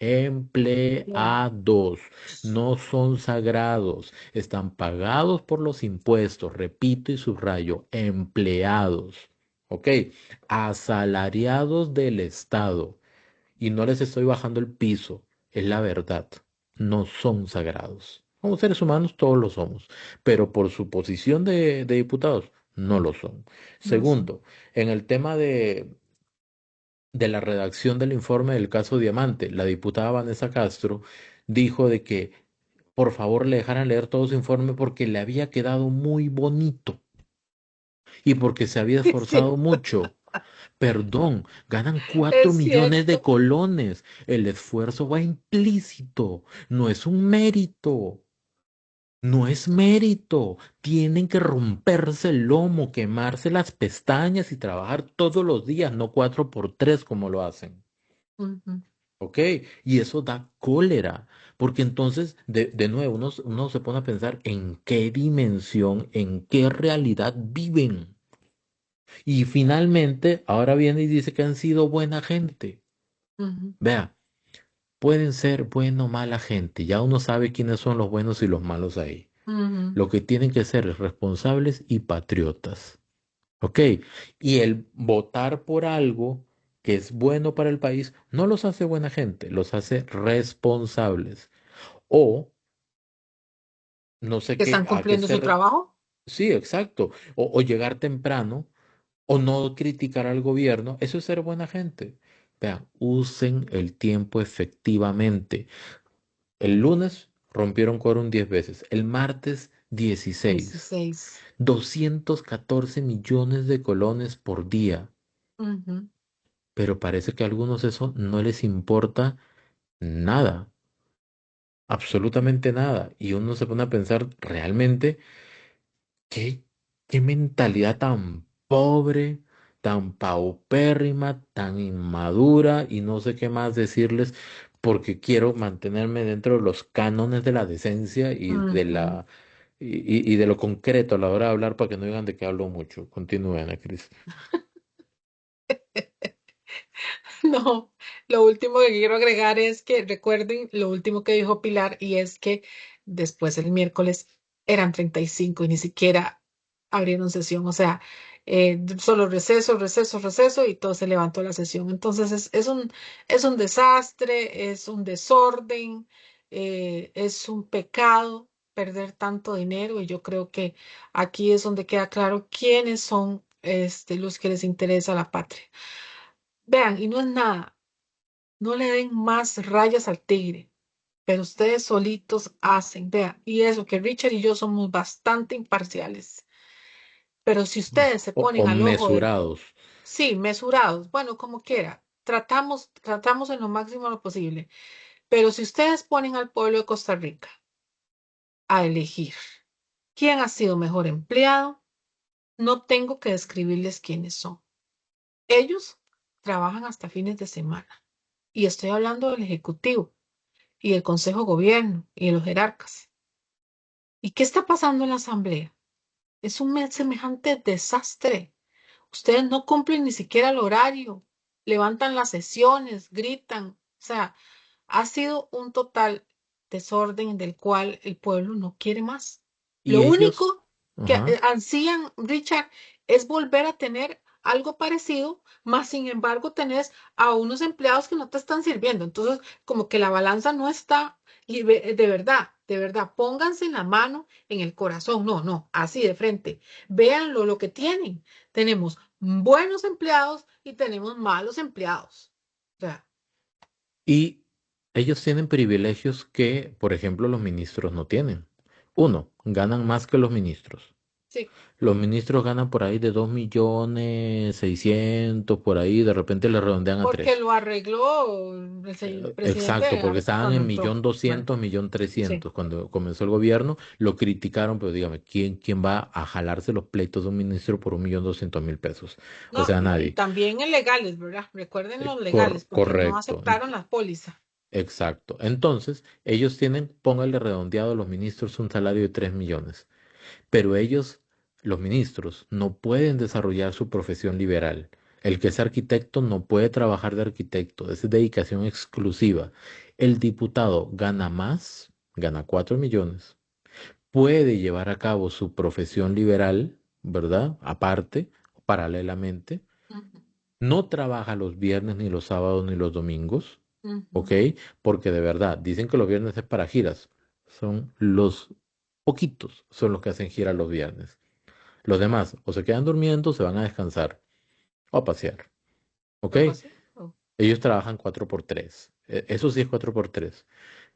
Ya. empleados, no son sagrados, están pagados por los impuestos, repito y subrayo, empleados. ¿Ok? Asalariados del Estado. Y no les estoy bajando el piso, es la verdad. No son sagrados. Como seres humanos todos lo somos, pero por su posición de diputados no lo son. No sé. Segundo, en el tema de la redacción del informe del caso Diamante, la diputada Vanessa Castro dijo de que por favor le dejaran leer todo su informe porque le había quedado muy bonito y porque se había Es esforzado cierto. mucho. Perdón, ganan 4 millones de Es cierto. colones. El esfuerzo va implícito. No es un mérito. No es mérito. Tienen que romperse el lomo, quemarse las pestañas y trabajar todos los días, no 4 por 3 como lo hacen. Ujú. ¿Ok? Y eso da cólera. Porque entonces, de nuevo, uno se pone a pensar en qué dimensión, en qué realidad viven. Y finalmente, ahora viene y dice que han sido buena gente. Ujú, Vea, pueden ser buena o mala gente. Ya uno sabe quiénes son los buenos y los malos ahí. ujú. Lo que tienen que ser es responsables y patriotas. ¿Ok? Y el votar por algo que es bueno para el país no los hace buena gente, los hace responsables. O no sé Que están a qué cumpliendo su trabajo. Sí, exacto. O llegar temprano o no criticar al gobierno, eso es ser buena gente. Vean, usen el tiempo efectivamente. El lunes rompieron quórum 10 veces, el martes 16. 16. 214 millones de colones por día. Ujú. Pero parece que a algunos eso no les importa nada, absolutamente nada. Y uno se pone a pensar realmente qué, qué mentalidad tan pobre, tan paupérrima, tan inmadura y no sé qué más decirles porque quiero mantenerme dentro de los cánones de la decencia y de Ujú. la y de lo concreto a la hora de hablar para que no digan de que hablo mucho. Continúe, Ana Cris. No, lo último que quiero agregar es que recuerden lo último que dijo Pilar y es que después el miércoles eran 35 y ni siquiera abrieron sesión, o sea, solo receso, receso, receso y todo se levantó la sesión. Entonces es un desastre, es un desorden, es un pecado perder tanto dinero y yo creo que aquí es donde queda claro quiénes son los que les interesa la patria. Vean, y no es nada, no le den más rayas al tigre, pero ustedes solitos hacen, vean, y eso que Richard y yo somos bastante imparciales, pero si ustedes se O ponen al ojo del, mesurados. sí, mesurados, bueno, como quiera, tratamos en lo máximo lo posible, pero si ustedes ponen al pueblo de Costa Rica a elegir quién ha sido mejor empleado, no tengo que describirles quiénes son. Ellos trabajan hasta fines de semana, y estoy hablando del Ejecutivo. y el Consejo de Gobierno y los jerarcas. ¿Y qué está pasando en la Asamblea? Es un semejante desastre. Ustedes no cumplen ni siquiera el horario, levantan las sesiones, gritan. O sea, ha sido un total desorden del cual el pueblo no quiere más. Y Lo ellos, único que ajá, ansían, Richard, es volver a tener algo parecido, más sin embargo tenés a unos empleados que no te están sirviendo. Entonces, como que la balanza no está, y de verdad, pónganse en la mano, en el corazón, no, no, así de frente. Véanlo lo que tienen. Tenemos buenos empleados y tenemos malos empleados. O sea, y ellos tienen privilegios que, por ejemplo, los ministros no tienen. Uno, ganan más que los ministros. sí. Los ministros ganan por ahí de 2.600.000, por ahí, de repente le redondean a Porque 3. lo arregló el Exacto, presidente porque estaban cuando en entró. millón Bueno, doscientos, millón sí. trescientos. Cuando comenzó el gobierno, lo criticaron, pero dígame, ¿quién va a jalarse los pleitos de un ministro por 1.200.000 pesos? O No, sea, y nadie. también en legales, ¿verdad? Recuerden los legales, porque no Correcto, aceptaron la póliza. exacto. Entonces, ellos tienen, póngale redondeado a los ministros un salario de 3 millones, pero ellos, los ministros, no pueden desarrollar su profesión liberal. El que es arquitecto no puede trabajar de arquitecto, es dedicación exclusiva. El diputado gana más, gana 4 millones, puede llevar a cabo su profesión liberal, ¿verdad? Aparte, paralelamente, Ujú, no trabaja los viernes, ni los sábados, ni los domingos, ¿ok? ujú. Porque de verdad, dicen que los viernes es para giras. Son los poquitos, son los que hacen gira los viernes. Los demás o se quedan durmiendo, se van a descansar o a pasear, ¿ok? Algo así. Oh, Ellos trabajan 4x3. Eso sí es 4x3.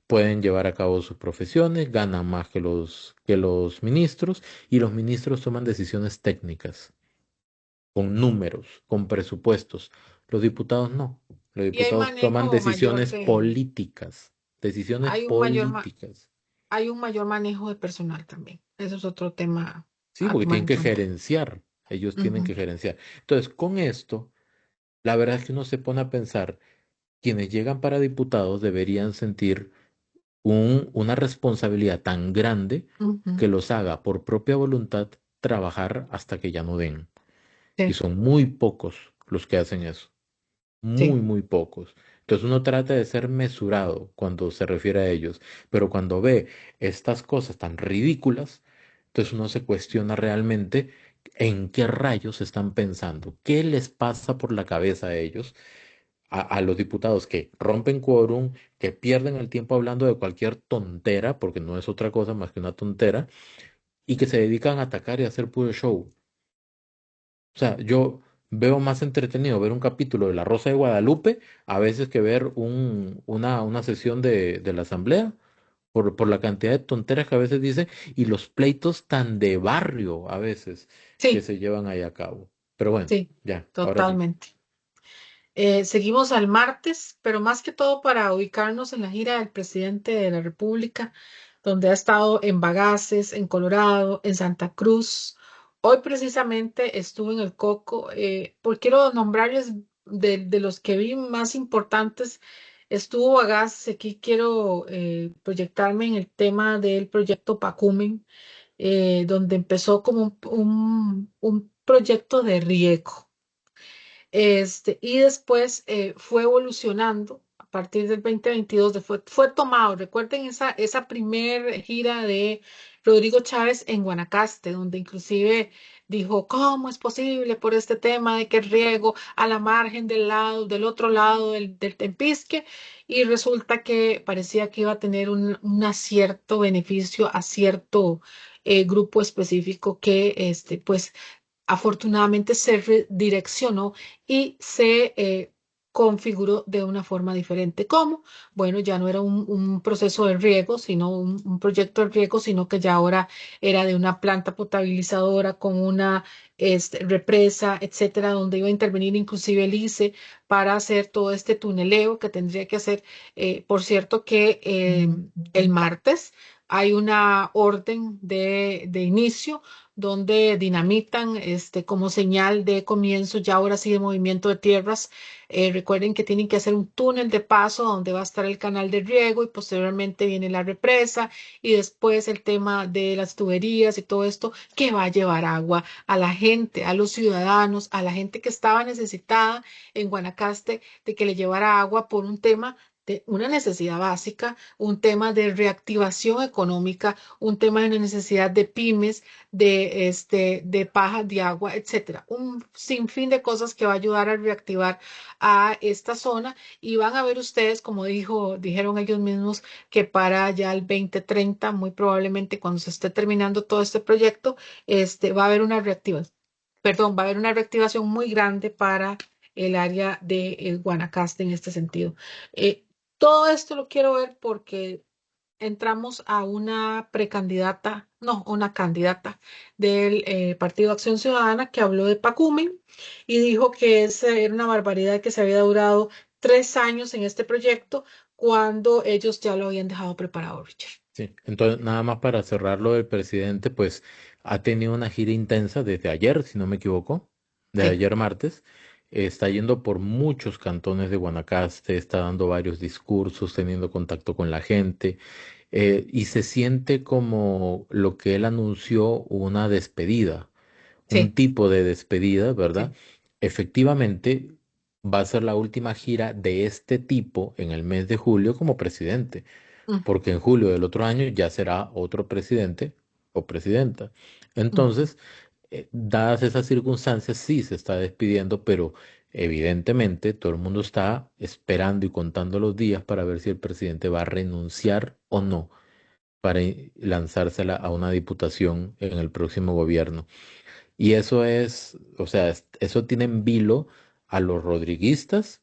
Pueden llevar a cabo sus profesiones, ganan más que los ministros, y los ministros toman decisiones técnicas, con números, con presupuestos. Los diputados no. Los y hay diputados toman manejo mayor decisiones de, políticas. Decisiones hay un mayor, políticas. hay un mayor manejo de personal también. Eso es otro tema Sí, a porque tomar tienen en que cuenta. gerenciar. Ellos tienen Ujú, que gerenciar. Entonces, con esto, la verdad es que uno se pone a pensar, quienes llegan para diputados deberían sentir una responsabilidad tan grande ujú. que los haga por propia voluntad trabajar hasta que ya no den. Y Sí, son muy pocos los que hacen eso. sí. Muy pocos. Entonces uno trata de ser mesurado cuando se refiere a ellos, pero cuando ve estas cosas tan ridículas, entonces uno se cuestiona realmente en qué rayos están pensando, qué les pasa por la cabeza a ellos, a los diputados que rompen quórum, que pierden el tiempo hablando de cualquier tontera, porque no es otra cosa más que una tontera, y que se dedican a atacar y a hacer puro show. O sea, yo veo más entretenido ver un capítulo de La Rosa de Guadalupe a veces que ver una sesión de la Asamblea por la cantidad de tonteras que a veces dice y los pleitos tan de barrio a veces que Sí, se llevan ahí a cabo. Pero bueno, sí, ya, ahora sí. totalmente. Seguimos al martes, pero más que todo para ubicarnos en la gira del presidente de la República, donde ha estado en Bagaces, en Colorado, en Santa Cruz. Hoy precisamente estuve en el Coco, porque quiero nombrarles de los que vi más importantes. Estuvo Bagaces, aquí quiero proyectarme en el tema del proyecto Pacumen, donde empezó como un proyecto de riego. Y después fue evolucionando a partir del 2022, fue tomado. Recuerden esa primer gira de Rodrigo Chávez en Guanacaste, donde inclusive dijo, ¿cómo es posible por este tema de que el riego a la margen del otro lado del Tempisque? Y resulta que parecía que iba a tener un cierto beneficio a cierto grupo específico que, pues, afortunadamente se redireccionó y se configuró de una forma diferente. ¿Cómo? Bueno, ya no era un proceso de riego, sino un proyecto de riego, sino que ya ahora era de una planta potabilizadora con una represa, etcétera, donde iba a intervenir inclusive el ICE para hacer todo este tuneleo que tendría que hacer. Por cierto, que el martes hay una orden de inicio donde dinamitan como señal de comienzo, ya ahora sí de movimiento de tierras. Recuerden que tienen que hacer un túnel de paso donde va a estar el canal de riego y posteriormente viene la represa y después el tema de las tuberías y todo esto que va a llevar agua a la gente, a los ciudadanos, a la gente que estaba necesitada en Guanacaste de que le llevara agua por un tema de una necesidad básica, un tema de reactivación económica, un tema de una necesidad de pymes, de paja de agua, etcétera. Un sinfín de cosas que va a ayudar a reactivar a esta zona y van a ver ustedes, como dijeron ellos mismos, que para ya el 2030, muy probablemente cuando se esté terminando todo este proyecto, va a haber una reactivación, perdón, va a haber una reactivación muy grande para el área de Guanacaste en este sentido. Todo esto lo quiero ver porque entramos a una precandidata, no, una candidata del Partido Acción Ciudadana que habló de Pacumen y dijo que era una barbaridad que se había durado 3 años en este proyecto cuando ellos ya lo habían dejado preparado, Richard. Sí, entonces nada más para cerrar lo del presidente, pues ha tenido una gira intensa desde ayer, si no me equivoco, desde Sí. ayer martes. Está yendo por muchos cantones de Guanacaste, está dando varios discursos, teniendo contacto con la gente, y se siente como lo que él anunció, una despedida, un Sí, tipo de despedida, ¿verdad? sí. Efectivamente, va a ser la última gira de este tipo en el mes de julio como presidente, Mm, porque en julio del otro año ya será otro presidente o presidenta. mm. Entonces, dadas esas circunstancias, sí se está despidiendo, pero evidentemente todo el mundo está esperando y contando los días para ver si el presidente va a renunciar o no para lanzársela a una diputación en el próximo gobierno. Y eso es, o sea, eso tiene en vilo a los rodriguistas,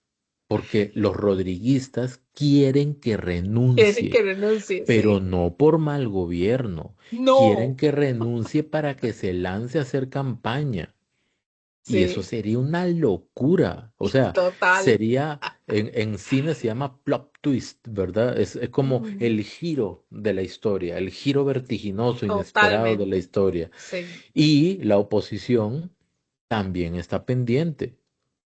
porque los rodriguistas quieren que Quieren renuncie, que renuncie, pero sí. no por mal gobierno. Quieren No, que renuncie para que se lance a hacer campaña. Y eso sí, sería una locura. O sea, total. sería, en cine se llama plot twist, ¿verdad? Es como Ujú. el giro de la historia, el giro vertiginoso, inesperado de la Totalmente, historia. sí, Y la oposición también está pendiente,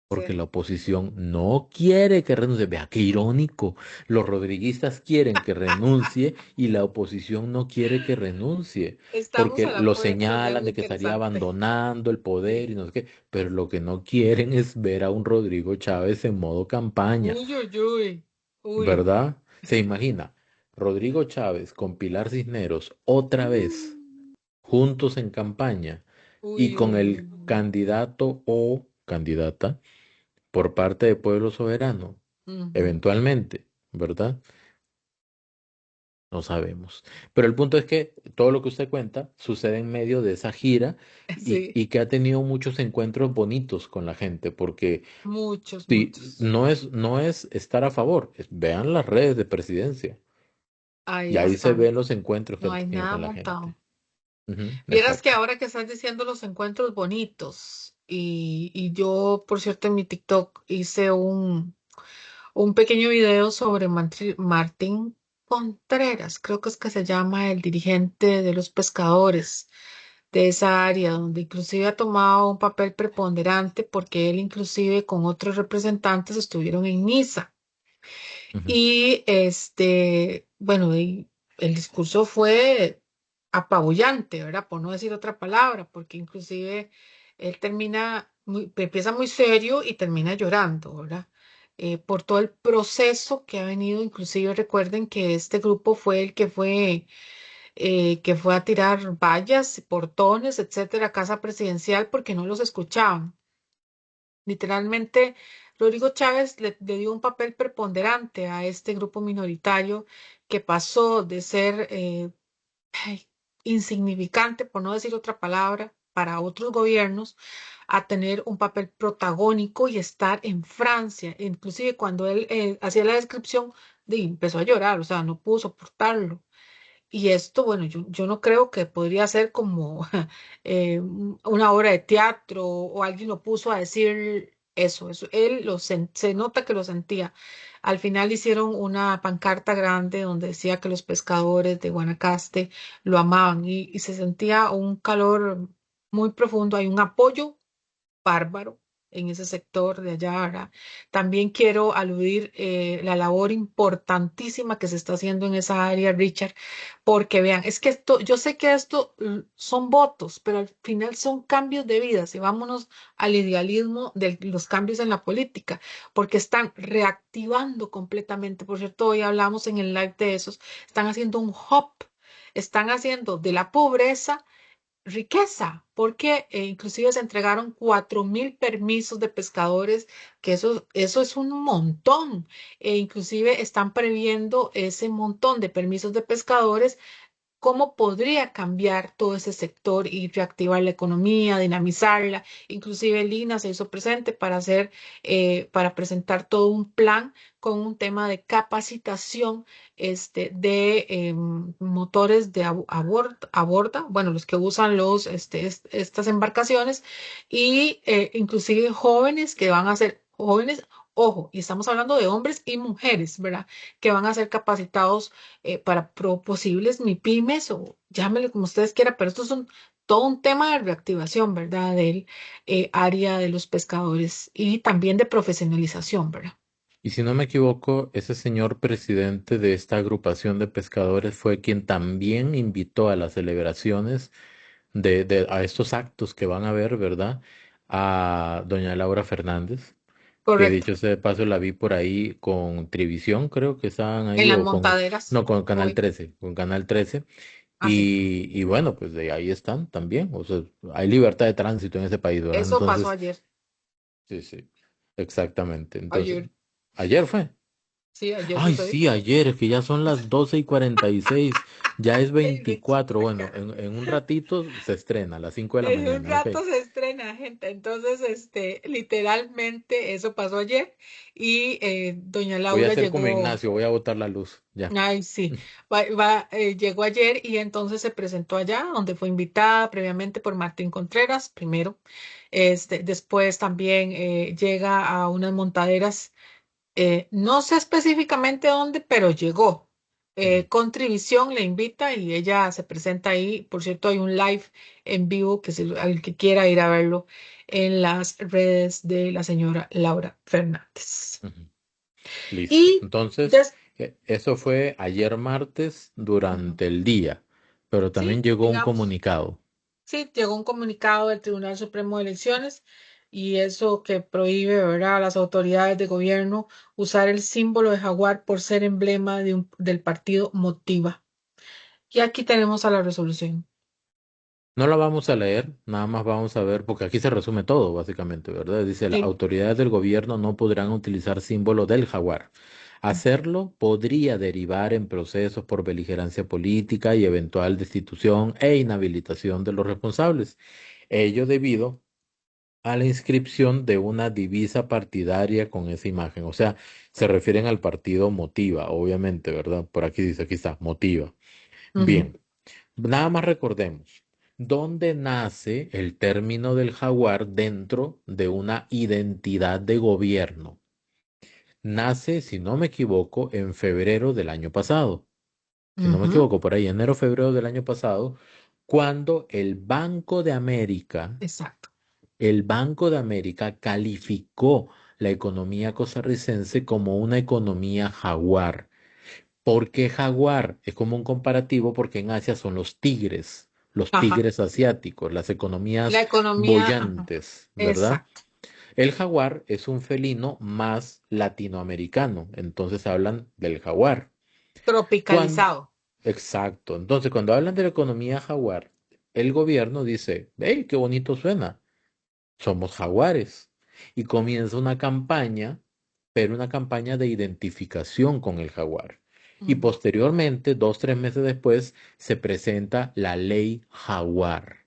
porque sí. la oposición no quiere que renuncie. Vea qué irónico. Los rodriguistas quieren que renuncie y la oposición no quiere que renuncie, Estamos porque a la lo puerta de señalan algo de que estaría interesante. abandonando el poder Sí. y no sé qué, pero lo que no quieren es ver a un Rodrigo Chávez en modo campaña, Uy, uy, uy. Uy. ¿verdad? Se imagina, Rodrigo Chávez con Pilar Cisneros otra vez Mm. juntos en campaña y Uy, con uy, uy. el candidato o candidata por parte de Pueblo Soberano, Ujú. eventualmente, ¿verdad? No sabemos. Pero el punto es que todo lo que usted cuenta sucede en medio de esa gira Sí, y que ha tenido muchos encuentros bonitos con la gente, porque muchos, si muchos. no es estar a favor, vean las redes de presidencia Ahí y va a ahí se estar. ven los encuentros que No ha hay tenido nada con la gente. montado. Ujú, Vieras que exacto. ahora que estás diciendo los encuentros bonitos, y yo, por cierto, en mi TikTok hice un pequeño video sobre Martín Contreras, creo que es que se llama el dirigente de los pescadores de esa área, donde inclusive ha tomado un papel preponderante porque él inclusive con otros representantes estuvieron en Niza. Ujú. Y bueno, y el discurso fue apabullante, ¿verdad? Por no decir otra palabra, porque inclusive él empieza muy serio y termina llorando, ¿verdad? Por todo el proceso que ha venido, inclusive recuerden que este grupo fue el que fue a tirar vallas, portones, etcétera, a casa presidencial porque no los escuchaban. Literalmente, Rodrigo Chávez le dio un papel preponderante a este grupo minoritario que pasó de ser ay, insignificante, por no decir otra palabra, para otros gobiernos, a tener un papel protagónico y estar en Francia. Inclusive cuando él hacía la descripción, empezó a llorar, o sea, no pudo soportarlo. Y esto, bueno, yo no creo que podría ser como una obra de teatro o alguien lo puso a decir eso, él se nota que lo sentía. Al final hicieron una pancarta grande donde decía que los pescadores de Guanacaste lo amaban y se sentía un calor muy profundo, hay un apoyo bárbaro en ese sector de allá, ¿verdad? También quiero aludir la labor importantísima que se está haciendo en esa área, Richard, porque vean, es que esto, yo sé que esto son votos, pero al final son cambios de vidas y vámonos al idealismo de los cambios en la política, porque están reactivando completamente. Por cierto, hoy hablamos en el live de esos, están haciendo un hub, están haciendo de la pobreza riqueza, porque inclusive se entregaron 4.000 permisos de pescadores, que eso es un montón, e inclusive están previendo ese montón de permisos de pescadores cómo podría cambiar todo ese sector y reactivar la economía, dinamizarla. Inclusive Lina se hizo presente para presentar todo un plan con un tema de capacitación de motores de a borda, bueno, los que usan estas embarcaciones y inclusive jóvenes que van a ser jóvenes. Ojo, y estamos hablando de hombres y mujeres, ¿verdad? Que van a ser capacitados para posibles MIPIMES o llámele como ustedes quieran, pero esto es todo un tema de reactivación, ¿verdad? Del área de los pescadores y también de profesionalización, ¿verdad? Y si no me equivoco, ese señor presidente de esta agrupación de pescadores fue quien también invitó a las celebraciones a estos actos que van a haber, ¿verdad? A doña Laura Fernández, que Correcto. dicho sea de paso la vi por ahí con Trivisión, creo que estaban En ahí, las o con, montaderas, no, con Canal hoy, 13, con Canal 13. así. Y bueno, pues de ahí están también. O sea, hay libertad de tránsito en ese país, ¿verdad? Eso pasó Entonces, ayer, sí, sí, exactamente. Entonces, ayer, ayer fue. sí, ayer Ay, sucedió. sí, ayer, es que ya son las 12:46, ya es Ey, Rich, 24. Bueno, en un ratito se estrena, a las 5 de la en un mañana, ok. rato se estrena, gente. Entonces, literalmente eso pasó ayer y doña Voy a Laura hacer como llegó. Ignacio, voy a botar la luz, ya. Ay, sí, llegó ayer y entonces se presentó allá, donde fue invitada previamente por Martín Contreras, primero. Después también llega a unas montaderas, no sé específicamente dónde, pero llegó. Ujú. Contrivisión le invita y ella se presenta ahí. Por cierto, hay un live en vivo que si al que quiera ir a verlo en las redes de la señora Laura Fernández. Ujú. Listo. Y Entonces, des- eso fue ayer martes Ujú. durante el día, pero también Sí, llegó un digamos. comunicado. Sí, llegó un comunicado del Tribunal Supremo de Elecciones y eso que prohíbe, ¿verdad?, a las autoridades de gobierno usar el símbolo de jaguar por ser emblema del partido Motiva. Y aquí tenemos a la resolución. No la vamos a leer, nada más vamos a ver, porque aquí se resume todo, básicamente, ¿verdad? Dice, las Sí. autoridades del gobierno no podrán utilizar símbolo del jaguar. Hacerlo podría derivar en procesos por beligerancia política y eventual destitución e inhabilitación de los responsables. Ello debido a la inscripción de una divisa partidaria con esa imagen. O sea, se refieren al partido Motiva, obviamente, ¿verdad? Por aquí dice, aquí está, Motiva. Ujú. Bien. Nada más recordemos, ¿dónde nace el término del jaguar dentro de una identidad de gobierno? Nace, si no me equivoco, en febrero del año pasado. Si no me Ujú. equivoco, por ahí, enero, febrero del año pasado, cuando Exacto. el Banco de América calificó la economía costarricense como una economía jaguar. ¿Por qué jaguar? Es como un comparativo porque en Asia son los Ajá. tigres asiáticos, las La economías economía, ajá. bollantes, ¿verdad? Exacto. El jaguar es un felino más latinoamericano, entonces hablan del jaguar. Cuando, Tropicalizado. exacto, entonces cuando hablan de la economía jaguar, el gobierno dice, ¡hey, qué bonito suena! Somos jaguares. Y comienza una campaña, pero una campaña de identificación con el jaguar. Y Ujú. posteriormente, 2, 3 meses después, se presenta la ley jaguar,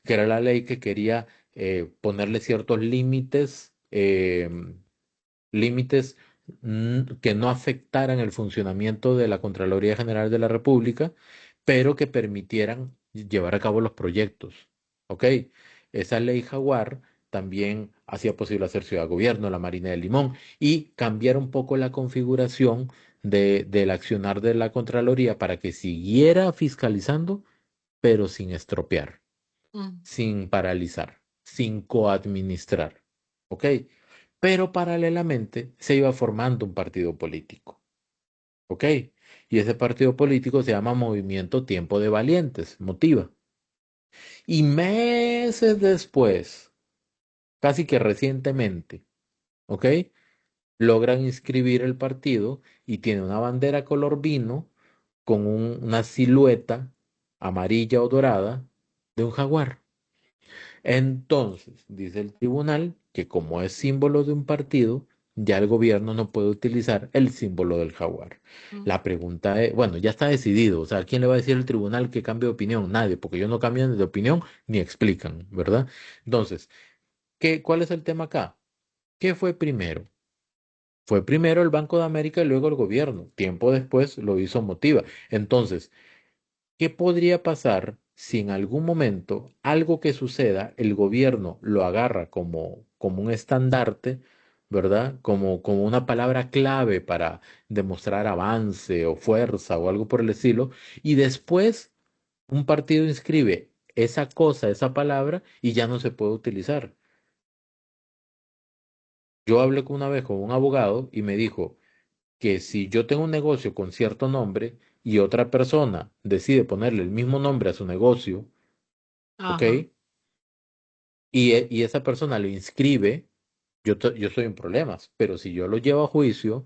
que era la ley que quería ponerle ciertos límites que no afectaran el funcionamiento de la Contraloría General de la República, pero que permitieran llevar a cabo los proyectos. ¿Ok? Esa ley Jaguar también hacía posible hacer Ciudad Gobierno, la Marina de Limón, y cambiar un poco la configuración del accionar de la Contraloría para que siguiera fiscalizando, pero sin estropear, Mm. sin paralizar, sin coadministrar. ¿Ok? Pero paralelamente se iba formando un partido político. ¿Ok? Y ese partido político se llama Movimiento Tiempo de Valientes, Motiva. Y meses después, casi que recientemente, ¿ok? Logran inscribir el partido y tiene una bandera color vino con una silueta amarilla o dorada de un jaguar. Entonces, dice el tribunal que como es símbolo de un partido, ya el gobierno no puede utilizar el símbolo del jaguar. Mm. La pregunta es, bueno, ya está decidido, o sea, ¿quién le va a decir al tribunal que cambie de opinión? Nadie, porque ellos no cambian de opinión ni explican, ¿verdad? Entonces, ¿cuál es el tema acá? ¿Qué fue primero? Fue primero el Banco de América y luego el gobierno. Tiempo después lo hizo Motiva. Entonces, ¿qué podría pasar si en algún momento algo que suceda, el gobierno lo agarra como un estandarte, ¿verdad? Como una palabra clave para demostrar avance o fuerza o algo por el estilo, y después un partido inscribe esa cosa, esa palabra, y ya no se puede utilizar? Yo hablé una vez con un abogado y me dijo que si yo tengo un negocio con cierto nombre y otra persona decide ponerle el mismo nombre a su negocio, ¿ok? Ajá. Y esa persona lo inscribe, yo estoy en problemas, pero si yo lo llevo a juicio,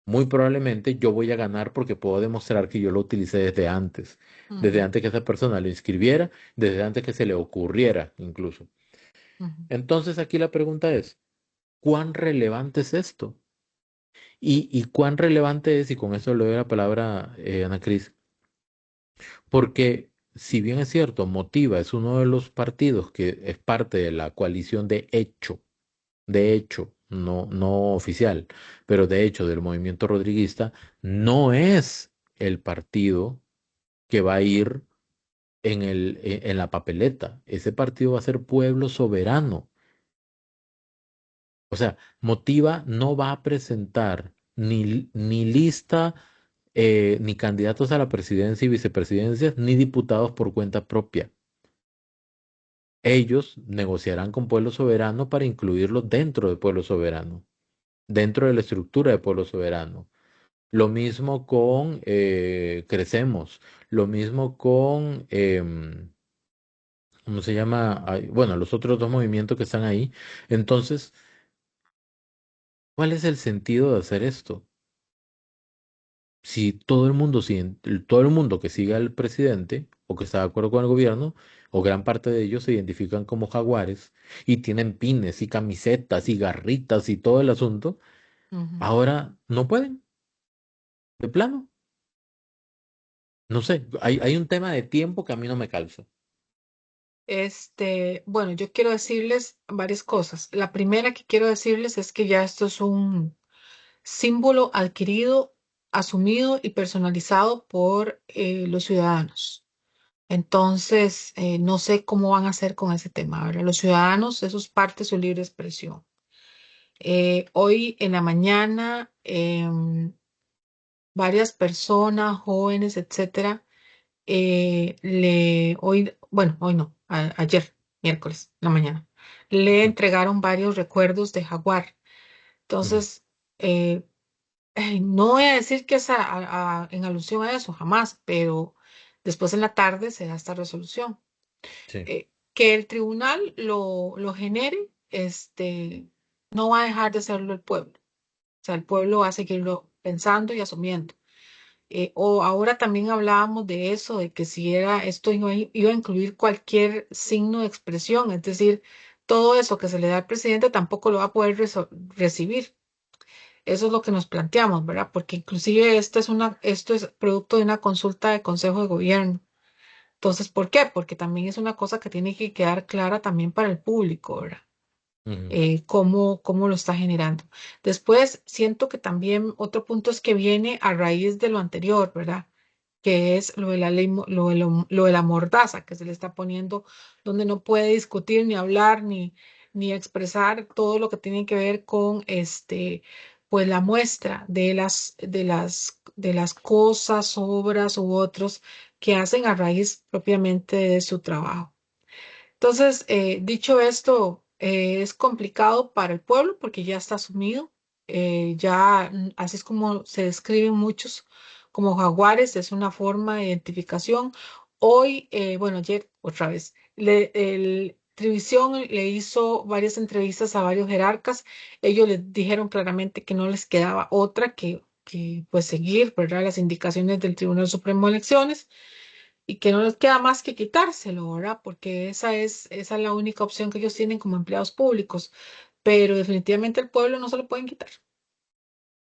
muy probablemente yo voy a ganar porque puedo demostrar que yo lo utilicé desde Ujú, antes que esa persona lo inscribiera, desde antes que se le ocurriera incluso. ujú. Entonces aquí la pregunta es, ¿cuán relevante es esto? Y cuán relevante es, y con eso le doy la palabra Ana Cris, porque si bien es cierto, Motiva es uno de los partidos que es parte de la coalición de hecho, no oficial, pero de hecho del movimiento rodriguista, no es el partido que va a ir en la papeleta. Ese partido va a ser Pueblo Soberano. O sea, Motiva no va a presentar ni lista, ni candidatos a la presidencia y vicepresidencia, ni diputados por cuenta propia. Ellos negociarán con Pueblo Soberano para incluirlos dentro de Pueblo Soberano, dentro de la estructura de Pueblo Soberano. Lo mismo con Crecemos, lo mismo con, ¿cómo se llama? Ay, bueno, los otros dos movimientos que están ahí. Entonces, ¿cuál es el sentido de hacer esto? Si todo el mundo que siga al presidente o que está de acuerdo con el gobierno, o gran parte de ellos se identifican como jaguares y tienen pines y camisetas y garritas y todo el asunto, Ujú. ahora no pueden, de plano. No sé, hay un tema de tiempo que a mí no me calza. Bueno, yo quiero decirles varias cosas. La primera que quiero decirles es que ya esto es un símbolo adquirido, asumido y personalizado por los ciudadanos. Entonces, no sé cómo van a hacer con ese tema, ¿verdad? Los ciudadanos, eso es parte de su libre expresión. Hoy en la mañana, varias personas, jóvenes, etcétera, hoy no, ayer, miércoles, en la mañana, le Ujú, entregaron varios recuerdos de Jaguar. ujú, Entonces, no voy a decir que es en alusión a eso, jamás, pero después en la tarde se da esta resolución. sí. Que el tribunal lo genere, no va a dejar de hacerlo el pueblo. O sea, el pueblo va a seguirlo pensando y asumiendo. O ahora también hablábamos de eso, de que si era esto iba a incluir cualquier signo de expresión, es decir, todo eso que se le da al presidente tampoco lo va a poder recibir. Eso es lo que nos planteamos, ¿verdad? Porque inclusive esto es producto de una consulta de Consejo de Gobierno. Entonces, ¿por qué? Porque también es una cosa que tiene que quedar clara también para el público, ¿verdad? Ujú, Cómo lo está generando. Después, siento que también otro punto es que viene a raíz de lo anterior, ¿verdad? Que es lo de la ley, lo de la mordaza que se le está poniendo, donde no puede discutir ni hablar, ni expresar todo lo que tiene que ver con pues la muestra de las cosas, obras u otros que hacen a raíz propiamente de su trabajo. Entonces, dicho esto, es complicado para el pueblo porque ya está asumido, así es como se describen muchos como jaguares, es una forma de identificación. Hoy, bueno, ayer otra vez, el Trivisión le hizo varias entrevistas a varios jerarcas. Ellos les dijeron claramente que no les quedaba otra que pues seguir, ¿verdad? Las indicaciones del Tribunal Supremo de Elecciones y que no les queda más que quitárselo, ¿verdad? Porque esa es la única opción que ellos tienen como empleados públicos, pero definitivamente el pueblo no se lo pueden quitar.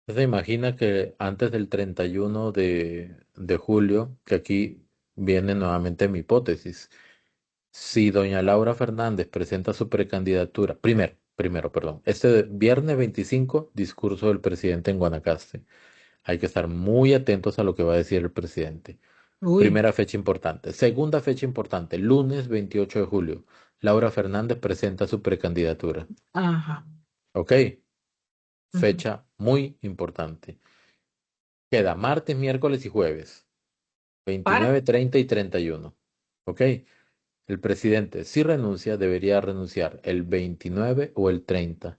Se imagina que antes del 31 de julio, que aquí viene nuevamente mi hipótesis, si doña Laura Fernández presenta su precandidatura, perdón, este viernes 25, discurso del presidente en Guanacaste. Hay que estar muy atentos a lo que va a decir el presidente. Uy, Primera fecha importante. Segunda fecha importante, lunes 28 de julio. Laura Fernández presenta su precandidatura. ajá. ¿Ok? Ujú. Fecha muy importante. Queda martes, miércoles y jueves. Para. 29, 30 y 31. ¿Ok? El presidente, si renuncia, debería renunciar el 29 o el 30,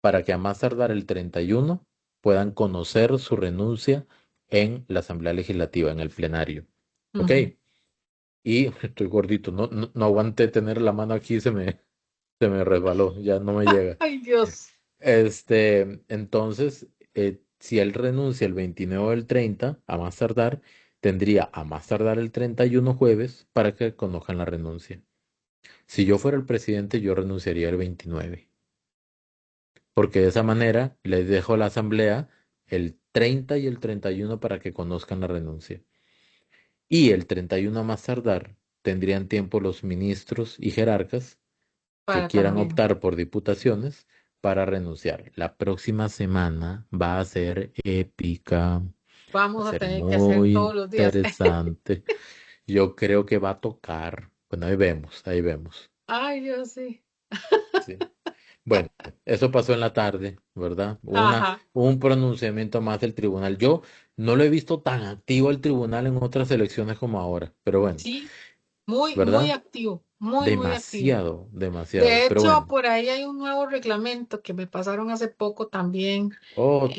para que a más tardar el 31 puedan conocer su renuncia en la Asamblea Legislativa, en el plenario. ¿Ok? Ujú. Y estoy gordito, no aguanté tener la mano aquí, se me resbaló, ya no me llega. Ay, Dios. Entonces, si él renuncia el 29 o el 30, a más tardar, tendría a más tardar el 31 jueves para que conozcan la renuncia. Si yo fuera el presidente, yo renunciaría el 29, porque de esa manera les dejo a la asamblea el 30 y el 31 para que conozcan la renuncia. Y el 31 a más tardar tendrían tiempo los ministros y jerarcas que Para quieran también. optar por diputaciones para renunciar. La próxima semana va a ser épica, va a Vamos a ser tener que hacer muy todos los días. interesante. Yo creo que va a tocar. Bueno, ahí vemos, ahí vemos. Ay, Dios, sí. Sí. Bueno, eso pasó en la tarde, ¿verdad? Ajá. Un pronunciamiento más del tribunal. Yo no lo he visto tan activo el tribunal en otras elecciones como ahora, pero bueno, Sí, muy, muy ¿verdad? activo, muy, muy activo. Demasiado, demasiado, De pero hecho, bueno. por ahí hay un nuevo reglamento que me pasaron hace poco también. Otro.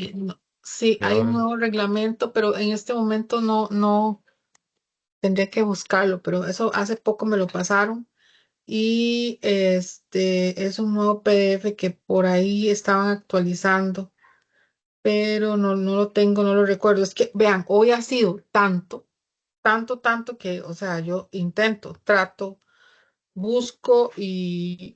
Sí, Y hay un ahora, nuevo reglamento, pero en este momento no tendría que buscarlo, pero eso hace poco me lo pasaron y es un nuevo PDF que por ahí estaban actualizando, pero no lo tengo, no lo recuerdo. Es que, vean, hoy ha sido tanto que, o sea, yo intento, trato, busco y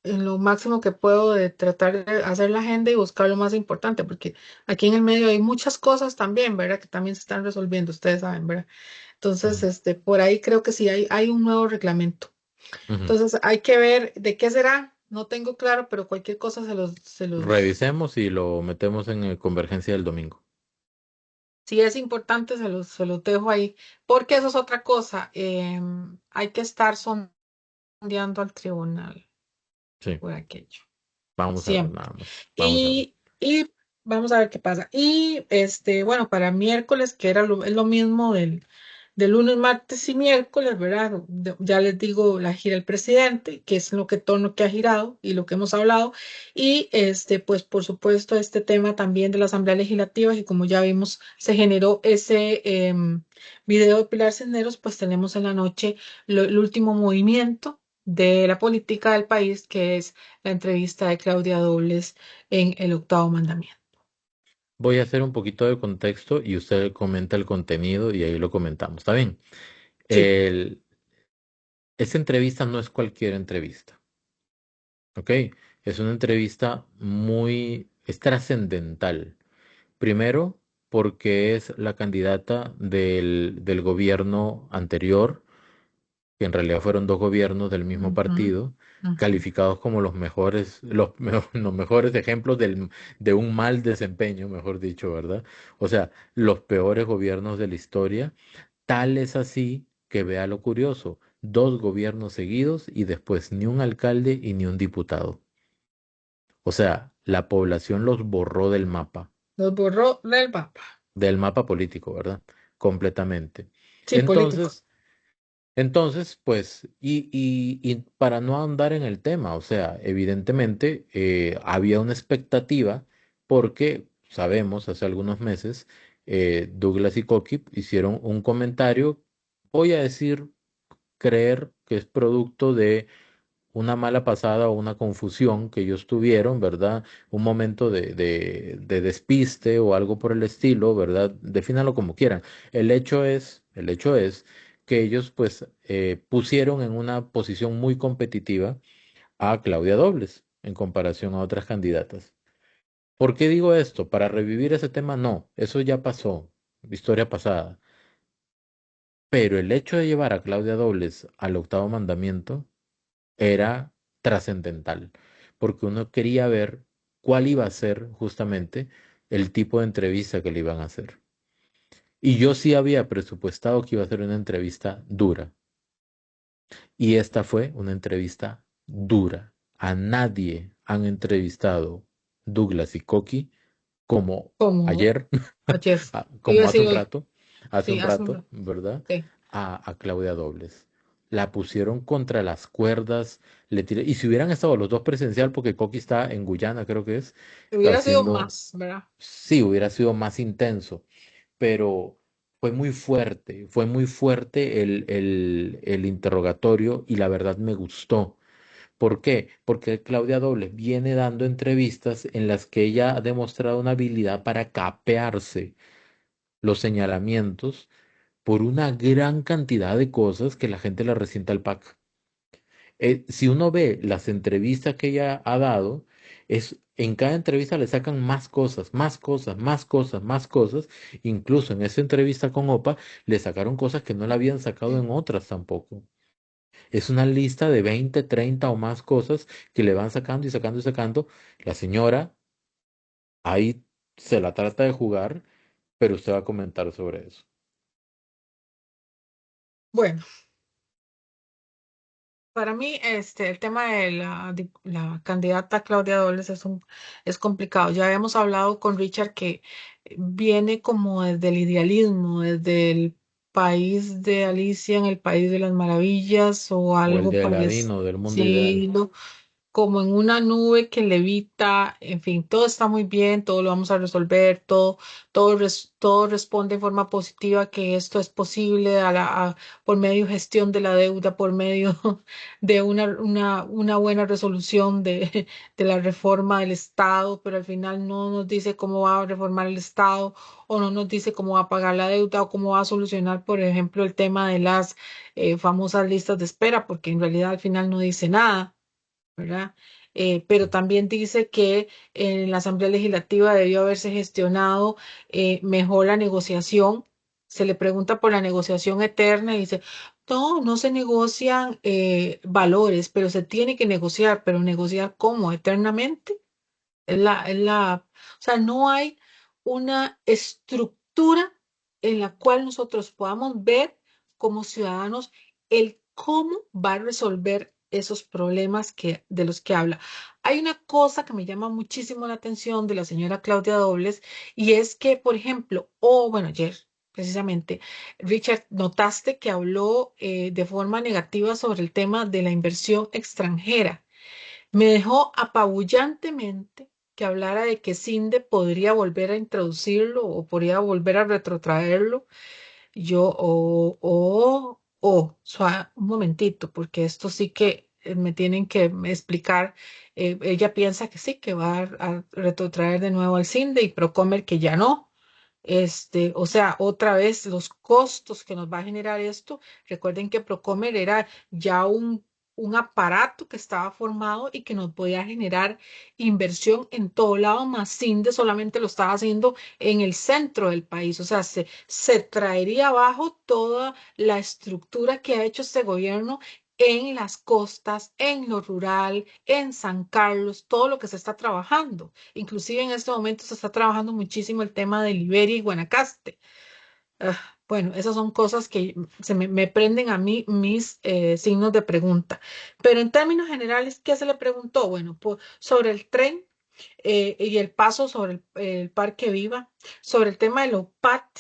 en lo máximo que puedo de tratar de hacer la agenda y buscar lo más importante, porque aquí en el medio hay muchas cosas también, ¿verdad? Que también se están resolviendo, ustedes saben, ¿verdad? Entonces, ujú, por ahí creo que sí hay un nuevo reglamento. ujú. Entonces, hay que ver de qué será. No tengo claro, pero cualquier cosa Revisemos y lo metemos en Convergencia del domingo. si es importante, se los dejo ahí, porque eso es otra cosa. Hay que estar sondeando al tribunal Sí, por aquello, vamos a ver siempre. nada más. Vamos a ver. Y vamos a ver qué pasa. Y bueno, para miércoles, que es lo mismo del lunes, martes y miércoles, ¿verdad? Ya les digo la gira del presidente, que es lo que tono que ha girado y lo que hemos hablado. Y pues por supuesto, este tema también de la Asamblea Legislativa, que como ya vimos, se generó ese video de Pilar Cisneros, pues tenemos en la noche el último movimiento de la política del país, que es la entrevista de Claudia Dobles en El Octavo Mandamiento. Voy a hacer un poquito de contexto y usted comenta el contenido y ahí lo comentamos. ¿Está bien? Sí. El, esta entrevista no es cualquier entrevista, ¿ok? Es una entrevista es trascendental. Primero, porque es la candidata del gobierno anterior, que en realidad fueron dos gobiernos del mismo Ujú, partido, ujú. calificados como los mejores, los mejores ejemplos de un mal desempeño, mejor dicho, ¿verdad? O sea, los peores gobiernos de la historia. Tal es así que vea lo curioso. 2 gobiernos seguidos y después ni un alcalde y ni un diputado. O sea, la población los borró Los borró del mapa. del mapa político, ¿verdad? Completamente. Sí, político. Entonces, pues, y para no andar en el tema, o sea, evidentemente había una expectativa porque sabemos, hace algunos meses, Douglas y Coqui hicieron un comentario, voy a decir, creer que es producto de una mala pasada o una confusión que ellos tuvieron, ¿verdad? Un momento de despiste o algo por el estilo, ¿verdad? Defínalo como quieran. El hecho es que ellos pues pusieron en una posición muy competitiva a Claudia Dobles en comparación a otras candidatas. ¿Por qué digo esto? ¿Para revivir ese tema? No, eso ya pasó, historia pasada. Pero el hecho de llevar a Claudia Dobles al octavo mandamiento era trascendental, porque uno quería ver cuál iba a ser justamente el tipo de entrevista que le iban a hacer. Y yo sí había presupuestado que iba a ser una entrevista dura. Y esta fue una entrevista dura. A nadie han entrevistado Douglas y Coqui como Como ayer, ayer. Iba a como decir hoy. hace Sí, un hace un rato, rato. ¿verdad? Sí. A Claudia Dobles. La pusieron contra las cuerdas, y si hubieran estado los dos presencial, porque Coqui está en Guyana, creo que es, Hubiera sido haciendo, más, ¿verdad? sí, hubiera sido más intenso, pero fue muy fuerte el interrogatorio y la verdad me gustó. ¿Por qué? Porque Claudia Dobles viene dando entrevistas en las que ella ha demostrado una habilidad para capearse los señalamientos por una gran cantidad de cosas que la gente le resienta al PAC. Si uno ve las entrevistas que ella ha dado, en cada entrevista le sacan más cosas, más cosas, más cosas, más cosas. Incluso en esa entrevista con OPA le sacaron cosas que no le habían sacado en otras tampoco. Es una lista de 20, 30 o más cosas que le van sacando y sacando y sacando. La señora ahí se la trata de jugar, pero usted va a comentar sobre eso. Bueno, para mí, el tema de la candidata Claudia Dobles es complicado. Ya habíamos hablado con Richard que viene como desde el idealismo, desde el país de Alicia en el País de las Maravillas o O el algo de por el Aladino, del mundo ideal. estilo, como en una nube que levita, en fin, todo está muy bien, todo lo vamos a resolver, todo responde en forma positiva que esto es posible por medio de gestión de la deuda, por medio de una buena resolución de la reforma del Estado, pero al final no nos dice cómo va a reformar el Estado o no nos dice cómo va a pagar la deuda o cómo va a solucionar, por ejemplo, el tema de las famosas listas de espera, porque en realidad al final no dice nada. ¿Verdad? Pero también dice que en la Asamblea Legislativa debió haberse gestionado mejor la negociación. Se le pregunta por la negociación eterna y dice, no, no se negocian valores, pero se tiene que negociar, pero negociar ¿cómo? ¿Eternamente? O sea, no hay una estructura en la cual nosotros podamos ver como ciudadanos el cómo va a resolver esos problemas de los que habla. Hay una cosa que me llama muchísimo la atención de la señora Claudia Dobles y es que, por ejemplo, bueno, ayer precisamente, Richard, notaste que habló de forma negativa sobre el tema de la inversión extranjera. Me dejó apabullantemente que hablara de que Cinde podría volver a introducirlo o podría volver a retrotraerlo. Yo, un momentito, porque esto sí que me tienen que explicar. Ella piensa que sí, que va a retrotraer de nuevo al Cinde y Procomer que ya no. O sea, otra vez los costos que nos va a generar esto. Recuerden que Procomer era ya un aparato que estaba formado y que nos podía generar inversión en todo lado, más Cinde solamente lo estaba haciendo en el centro del país. O sea, se traería abajo toda la estructura que ha hecho este gobierno en las costas, en lo rural, en San Carlos, todo lo que se está trabajando. Inclusive en este momento se está trabajando muchísimo el tema de Liberia y Guanacaste. Ah, Bueno, esas son cosas que me prenden a mí mis signos de pregunta. Pero en términos generales, ¿qué se le preguntó? Bueno, sobre el tren y el paso sobre el Parque Viva, sobre el tema del OPAT,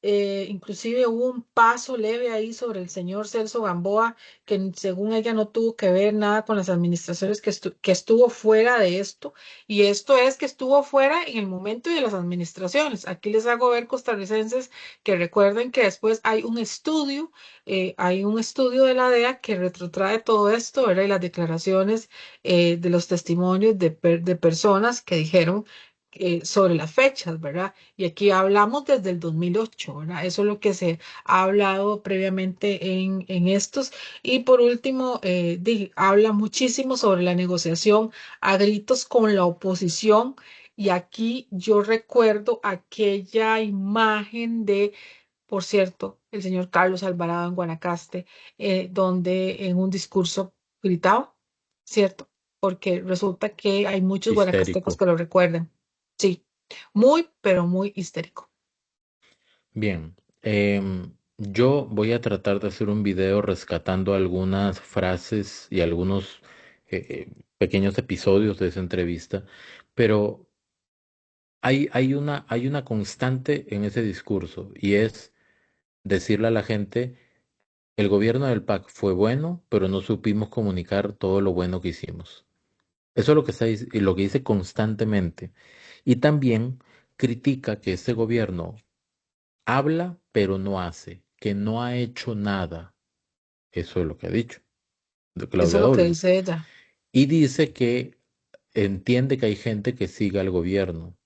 inclusive hubo un paso leve ahí sobre el señor Celso Gamboa, que según ella no tuvo que ver nada con las administraciones que estuvo fuera de esto, y esto es que estuvo fuera en el momento de las administraciones. Aquí les hago ver, costarricenses, que recuerden que después hay un estudio de la DEA que retrotrae todo esto, ¿verdad? Y las declaraciones de los testimonios de personas que dijeron sobre las fechas, ¿verdad? Y aquí hablamos desde el 2008, ¿verdad? Eso es lo que se ha hablado previamente en estos. Y por último, habla muchísimo sobre la negociación a gritos con la oposición. Y aquí yo recuerdo aquella imagen de, por cierto, el señor Carlos Alvarado en Guanacaste, donde en un discurso gritaba, ¿cierto? Porque resulta que hay muchos guanacastecos Histérico. que lo recuerdan. Sí, muy, pero muy histérico. Bien, yo voy a tratar de hacer un video rescatando algunas frases y algunos pequeños episodios de esa entrevista, pero hay una constante en ese discurso y es decirle a la gente, el gobierno del PAC fue bueno, pero no supimos comunicar todo lo bueno que hicimos. Eso es lo que y lo que dice constantemente. Y también critica que este gobierno habla, pero no hace, que no ha hecho nada. Eso es lo que ha dicho de Eso Claudia es lo que Dobles. dice ella. Y dice que entiende que hay gente que sigue al gobierno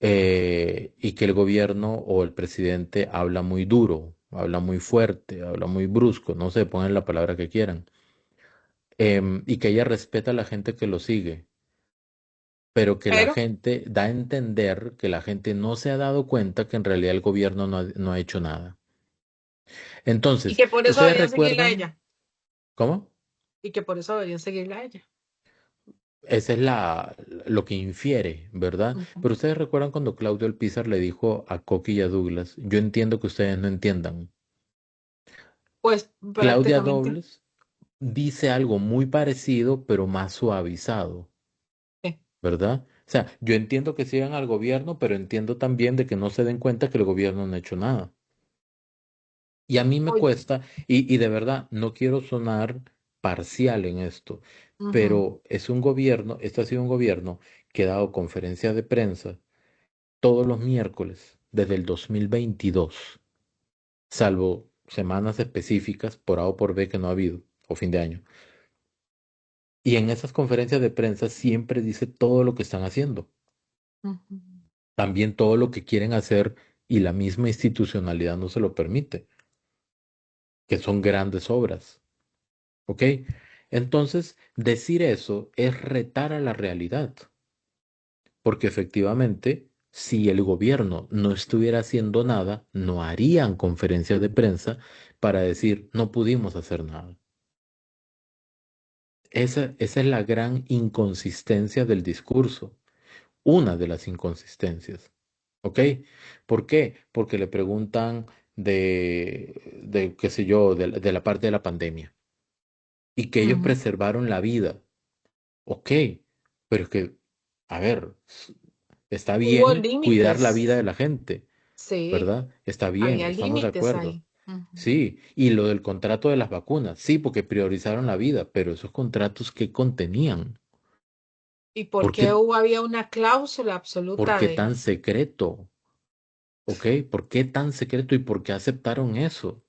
y que el gobierno o el presidente habla muy duro, habla muy fuerte, habla muy brusco, no sé, pongan la palabra que quieran. Y que ella respeta a la gente que lo sigue, pero que la Pero, gente da a entender que la gente no se ha dado cuenta que en realidad el gobierno no ha hecho nada. y Entonces, que por eso ¿ustedes deberían seguirla a recuerdan ella. cómo? Y que por eso deberían seguirla a ella. Esa es lo que infiere, ¿verdad? Ujú. Pero ustedes recuerdan cuando Claudio Alpizar le dijo a Coqui y a Douglas, yo entiendo que ustedes no entiendan. Pues Claudia prácticamente. Douglas dice algo muy parecido, pero más suavizado, Sí. ¿verdad? O sea, yo entiendo que sigan al gobierno, pero entiendo también de que no se den cuenta que el gobierno no ha hecho nada. Y a mí me Oye, cuesta, y de verdad, no quiero sonar parcial en esto, ujú, pero es un gobierno, este ha sido un gobierno que ha dado conferencias de prensa todos los miércoles desde el 2022, salvo semanas específicas por A o por B que no ha habido, o fin de año. Y en esas conferencias de prensa siempre dice todo lo que están haciendo, ujú. también todo lo que quieren hacer y la misma institucionalidad no se lo permite, que son grandes obras. ¿Ok? Entonces, decir eso es retar a la realidad, porque efectivamente, si el gobierno no estuviera haciendo nada, no harían conferencias de prensa para decir, no pudimos hacer nada. Esa es la gran inconsistencia del discurso, una de las inconsistencias. ¿Ok? ¿Por qué? Porque le preguntan qué sé yo, de la parte de la pandemia y que ellos Ujú. preservaron la vida. Ok, pero es que, a ver, está Hubo bien cuidar la vida límites. de la gente, Sí, ¿verdad? Está bien, había estamos de límites acuerdo. ahí. Ujú. Sí, y lo del contrato de las vacunas, sí, porque priorizaron la vida, pero esos contratos, ¿qué contenían? ¿Y por ¿Por qué qué, había una cláusula por absoluta qué de... tan secreto? ¿Ok? ¿Por qué tan secreto y por qué aceptaron eso?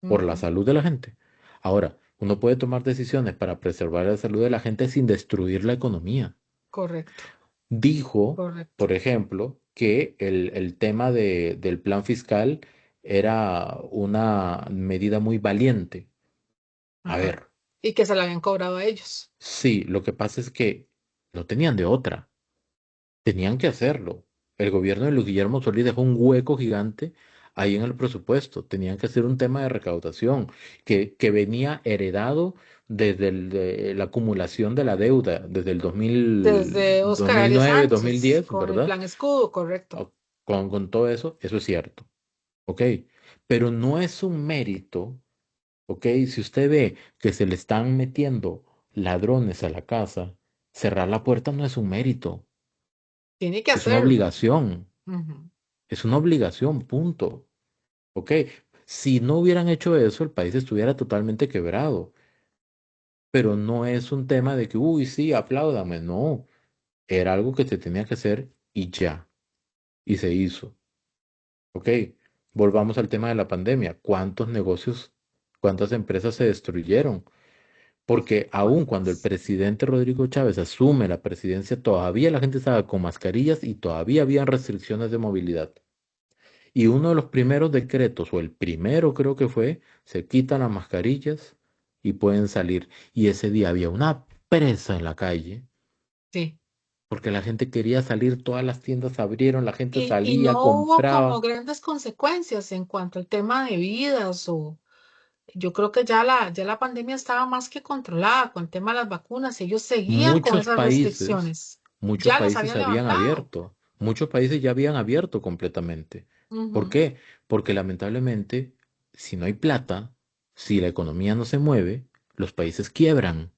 Por la Ujú. salud de la gente. Ahora, uno puede tomar decisiones para preservar la salud de la gente sin destruir la economía. Correcto, Dijo, correcto. por ejemplo, que el tema del plan fiscal era una medida muy valiente. A Ajá. ver, Y que se la habían cobrado a ellos. sí, lo que pasa es que no tenían de otra, tenían que hacerlo. El gobierno de Luis Guillermo Solís dejó un hueco gigante ahí en el presupuesto. Tenían que hacer un tema de recaudación que venía heredado desde la acumulación de la deuda, desde el Desde Óscar Arias 2009, Sánchez, 2010, con el ¿verdad? plan escudo, correcto. Con todo eso, eso es cierto. ¿ok? Pero no es un mérito, ¿ok? Si usted ve que se le están metiendo ladrones a la casa, cerrar la puerta no es un mérito, Tiene que es una hacerlo. obligación, Ujú. es una obligación, punto, ¿ok? Si no hubieran hecho eso, el país estuviera totalmente quebrado, pero no es un tema de que, uy, sí, apláudame, no, era algo que se tenía que hacer y ya, y se hizo, ¿ok? Volvamos al tema de la pandemia. ¿Cuántos negocios, cuántas empresas se destruyeron? Porque aun cuando el ¿Cuántas? presidente Rodrigo Chávez asume la presidencia, todavía la gente estaba con mascarillas y todavía habían restricciones de movilidad. Y uno de los primeros decretos, o el primero creo que fue, se quitan las mascarillas y pueden salir. Y ese día había una presa en la calle, Sí. porque la gente quería salir, todas las tiendas abrieron, la gente Y salía, no hubo como compraba. grandes consecuencias en cuanto al tema de vidas o yo creo que ya la pandemia estaba más que controlada con el tema de las vacunas. Ellos seguían con Muchos esas países, restricciones. muchos Ya las países habían se habían levantado. abierto, muchos países ya habían abierto completamente. ¿Por Ujú. qué? Porque lamentablemente, si no hay plata, si la economía no se mueve, los países quiebran.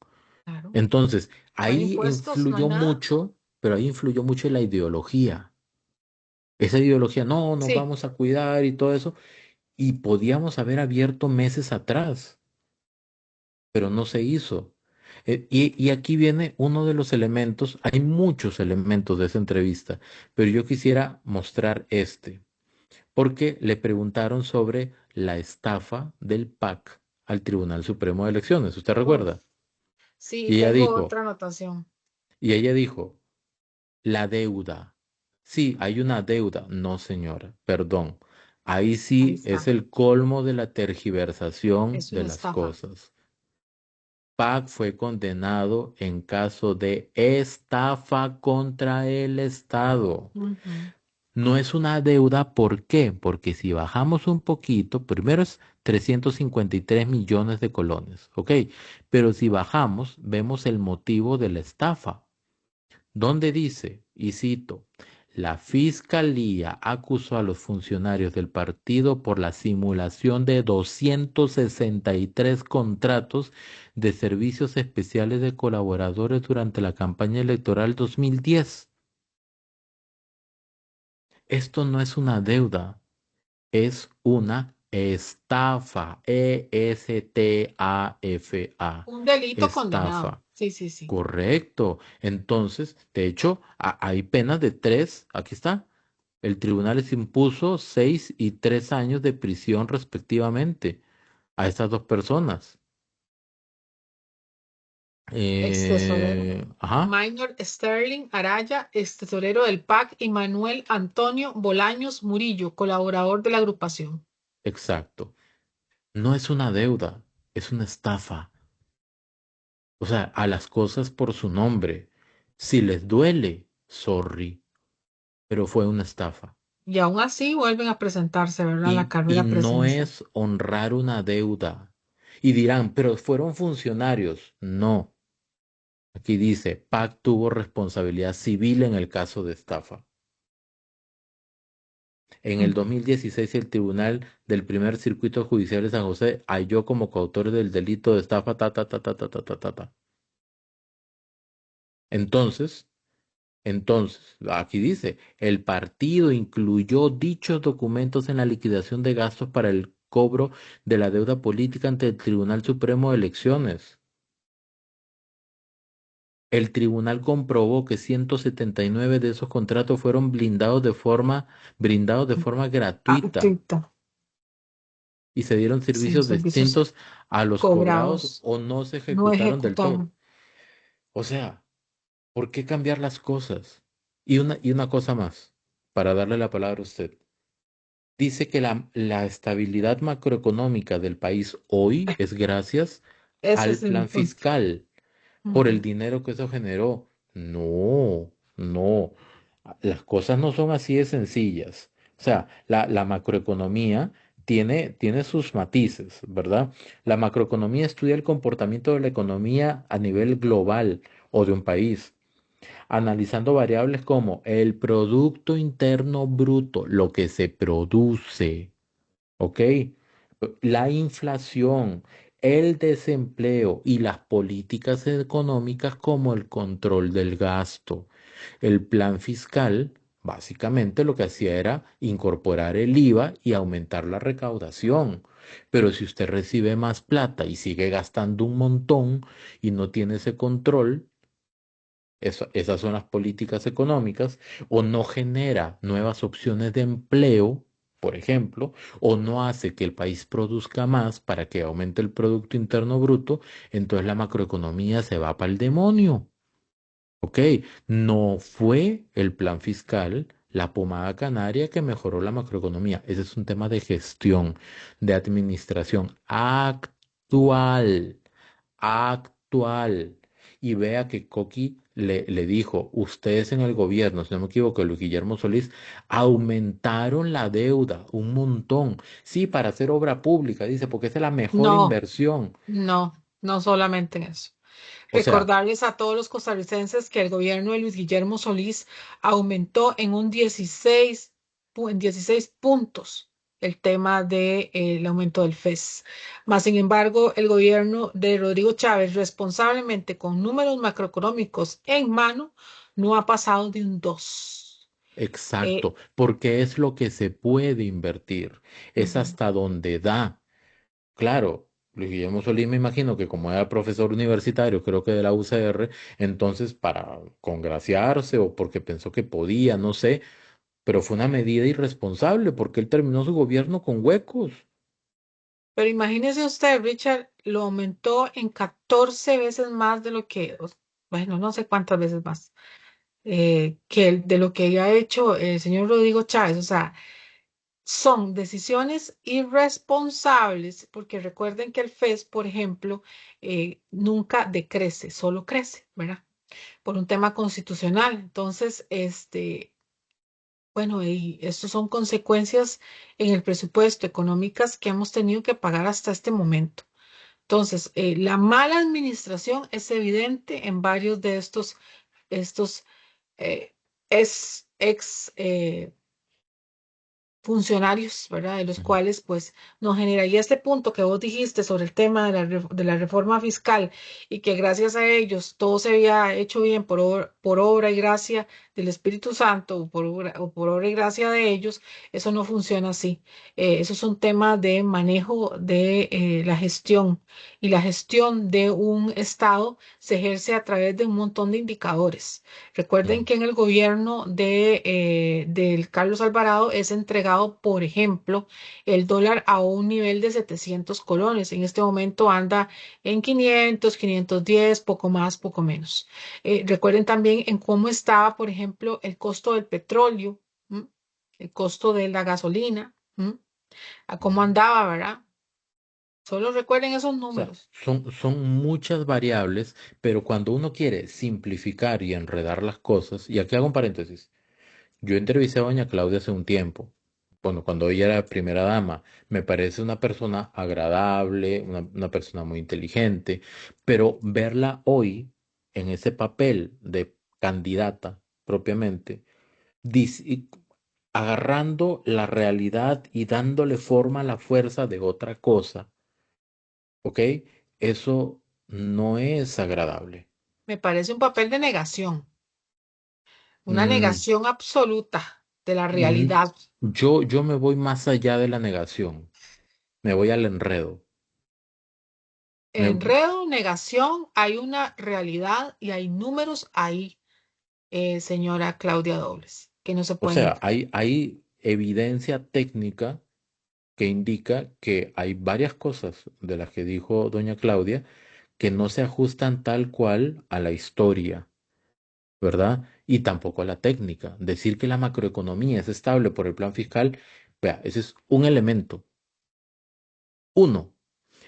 Claro. Entonces, No hay ahí impuestos, no hay influyó nada. mucho, pero ahí influyó mucho la ideología. Esa ideología, no, nos Sí, vamos a cuidar y todo eso, y podíamos haber abierto meses atrás, pero no se hizo. Y aquí viene uno de los elementos, hay muchos elementos de esa entrevista, pero yo quisiera mostrar este, porque le preguntaron sobre la estafa del PAC al Tribunal Supremo de Elecciones, ¿usted uf, recuerda? sí, Y ella tengo dijo, otra anotación. y ella dijo, la deuda. Sí, hay una deuda. No, señora, perdón. Ahí Ahí sí es está. el colmo de la tergiversación Es de una las estafa. cosas. PAC fue condenado en caso de estafa contra el Estado. Ujú. No es una deuda, ¿por qué? Porque si bajamos un poquito, primero es 353 millones de colones, ¿ok? Pero si bajamos, vemos el motivo de la estafa, donde dice, y cito, la Fiscalía acusó a los funcionarios del partido por la simulación de 263 contratos de servicios especiales de colaboradores durante la campaña electoral 2010. Esto no es una deuda, es una estafa, Estafa, Un delito condenado. estafa. Sí, sí, sí. Correcto. Entonces, de hecho, hay penas de tres, aquí está. El tribunal les impuso 6 y 3 años de prisión respectivamente a estas dos personas. Ex tesorero. Ajá, Minor Sterling Araya, ex tesorero del PAC, y Manuel Antonio Bolaños Murillo, colaborador de la agrupación. exacto. No es una deuda, es una estafa. O sea, a las cosas por su nombre. Si les duele, sorry, pero fue una estafa. Y aún así vuelven a presentarse, ¿verdad? La Y carrera no presidencial. es honrar una deuda. Y dirán, pero fueron funcionarios. No. Aquí dice, PAC tuvo responsabilidad civil en el caso de estafa. En el Ujú. 2016, el Tribunal del Primer Circuito Judicial de San José halló como coautores del delito de estafa, ta, ta, ta, ta, ta, ta, ta, ta, ta. Entonces, aquí dice, el partido incluyó dichos documentos en la liquidación de gastos para el cobro de la deuda política ante el Tribunal Supremo de Elecciones. El tribunal comprobó que 179 de esos contratos fueron brindados de forma Ah, gratuita Tita. y se dieron Sí, servicios servicios distintos a los cobrados cobrados, o no se no ejecutaron del todo. ejecutados. O sea, ¿por qué cambiar las cosas? Y una cosa más, para darle la palabra a usted. Dice que la estabilidad macroeconómica del país hoy es gracias Ese al es el plan punto. fiscal, por el Ujú. dinero que eso generó. No, no. Las cosas no son así de sencillas. O sea, la macroeconomía tiene sus matices, ¿verdad? La macroeconomía estudia el comportamiento de la economía a nivel global o de un país, analizando variables como el Producto Interno Bruto, lo que se produce, ¿ok? La inflación, el desempleo y las políticas económicas como el control del gasto. El plan fiscal, básicamente lo que hacía era incorporar el IVA y aumentar la recaudación. Pero si usted recibe más plata y sigue gastando un montón y no tiene ese control, esas son las políticas económicas, o no genera nuevas opciones de empleo, por ejemplo, o no hace que el país produzca más para que aumente el Producto Interno Bruto, entonces la macroeconomía se va para el demonio. ¿Ok? No fue el plan fiscal la pomada canaria que mejoró la macroeconomía. Ese es un tema de gestión, de administración actual actual. Y vea que Coqui le dijo, ustedes en el gobierno, si no me equivoco, Luis Guillermo Solís, aumentaron la deuda un montón. Sí, para hacer obra pública, dice, porque esa es la mejor No, inversión. no, no solamente en eso. O sea, Recordarles a todos los costarricenses que el gobierno de Luis Guillermo Solís aumentó en un 16, en 16 puntos el tema del aumento del FES. Más sin embargo, el gobierno de Rodrigo Chávez, responsablemente con números macroeconómicos en mano, no ha pasado de un 2. Eh, exacto, porque es lo que se puede invertir, es ujú. hasta donde da. Claro, Luis Guillermo Solís me imagino que como era profesor universitario, creo que de la UCR, entonces para congraciarse o porque pensó que podía, no sé, pero fue una medida irresponsable porque él terminó su gobierno con huecos. Pero imagínese usted, Richard, lo aumentó en 14 veces más de lo que, bueno, no sé cuántas veces más de lo que ha hecho el señor Rodrigo Chávez. O sea, son decisiones irresponsables, porque recuerden que el FES, por ejemplo, nunca decrece, solo crece, ¿verdad? Por un tema constitucional. Entonces, bueno, y esto son consecuencias en el presupuesto económicas que hemos tenido que pagar hasta este momento. Entonces, la mala administración es evidente en varios de estos eh, ex funcionarios, ¿verdad? De los Ujú. cuales, pues, nos generaría este punto que vos dijiste sobre el tema de de la reforma fiscal y que gracias a ellos todo se había hecho bien por obra y gracia del Espíritu Santo o por obra y gracia de ellos. Eso no funciona así. Eso es un tema de manejo de la gestión, y la gestión de un Estado se ejerce a través de un montón de indicadores. Recuerden Claro. que en el gobierno del Carlos Alvarado es entregado, por ejemplo, el dólar a un nivel de 700 colones. En este momento anda en 500, 510, poco más, poco menos. Recuerden también en cómo estaba, por ejemplo, el costo del petróleo, ¿m? El costo de la gasolina, ¿m? A cómo andaba, ¿verdad? Solo recuerden esos O sea, números. son muchas variables, pero cuando uno quiere simplificar y enredar las cosas, y aquí hago un paréntesis, yo entrevisté a doña Claudia hace un tiempo, bueno, cuando ella era primera dama, me parece una persona agradable, una persona muy inteligente, pero verla hoy en ese papel de candidata propiamente, y agarrando la realidad y dándole forma a la fuerza de otra cosa, ¿ok? Eso no es agradable. Me parece un papel de negación, una Mm, negación absoluta de la mm, realidad. yo me voy más allá de la negación, me voy al enredo. Me- Enredo, negación, hay una realidad y hay números ahí, señora Claudia Dobles, que no se o pueden sea, negar. hay evidencia técnica que indica que hay varias cosas de las que dijo doña Claudia que no se ajustan tal cual a la historia, ¿verdad? Y tampoco a la técnica. Decir que la macroeconomía es estable por el plan fiscal, vea, ese es un elemento. Uno,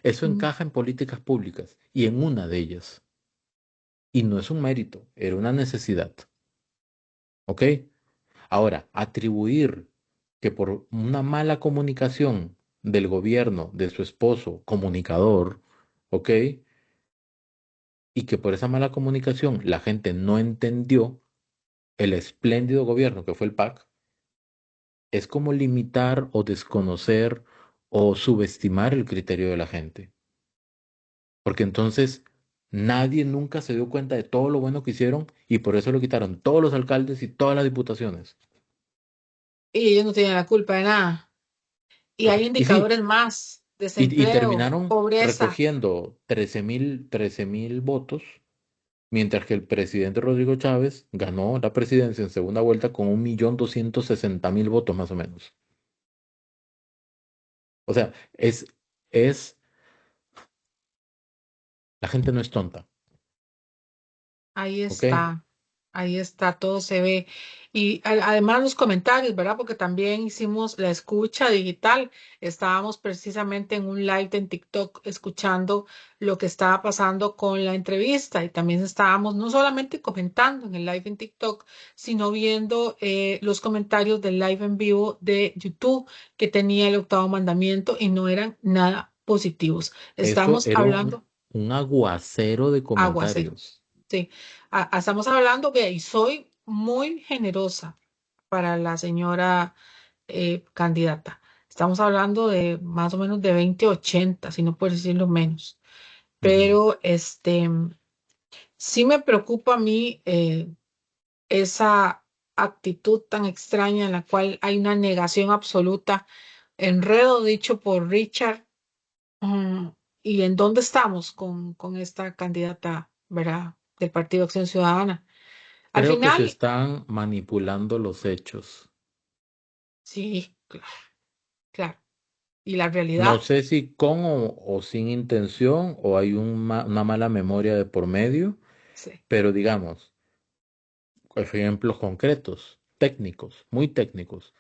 eso Mm. encaja en políticas públicas y en una de ellas. Y no es un mérito, era una necesidad. ¿Ok? Ahora, atribuir que por una mala comunicación del gobierno, de su esposo, comunicador, ¿ok? Y que por esa mala comunicación la gente no entendió el espléndido gobierno que fue el PAC, es como limitar o desconocer o subestimar el criterio de la gente. Porque entonces nadie nunca se dio cuenta de todo lo bueno que hicieron y por eso lo quitaron todos los alcaldes y todas las diputaciones. Y ellos no tienen la culpa de nada. Y hay Y sí, indicadores más, y desempleo, terminaron pobreza. recogiendo 13,000 votos, mientras que el presidente Rodrigo Chávez ganó la presidencia en segunda vuelta con 1,260,000 votos más o menos. O sea, es, la gente no es tonta, ¿ok? Ahí está, todo se ve. Y además los comentarios, ¿verdad? Porque también hicimos la escucha digital. Estábamos precisamente en un live en TikTok escuchando lo que estaba pasando con la entrevista y también estábamos no solamente comentando en el live en TikTok, sino viendo los comentarios del live en vivo de YouTube que tenía el octavo mandamiento y no eran nada positivos. Eso Estamos era hablando un aguacero de aguacero. comentarios. Sí, estamos hablando que y soy muy generosa para la señora candidata. Estamos hablando de más o menos de 20-80, si no por decirlo menos. Ujú. Pero sí me preocupa a mí esa actitud tan extraña en la cual hay una negación absoluta, enredo dicho por Richard. mm, ¿Y en dónde estamos con esta candidata, verdad, del Partido Acción Ciudadana? Al Creo que se final, están manipulando los hechos. sí, claro, claro. Y la No realidad, sé si con o sin intención o hay una mala memoria de por medio, sí. pero digamos, ejemplos concretos, técnicos, muy técnicos.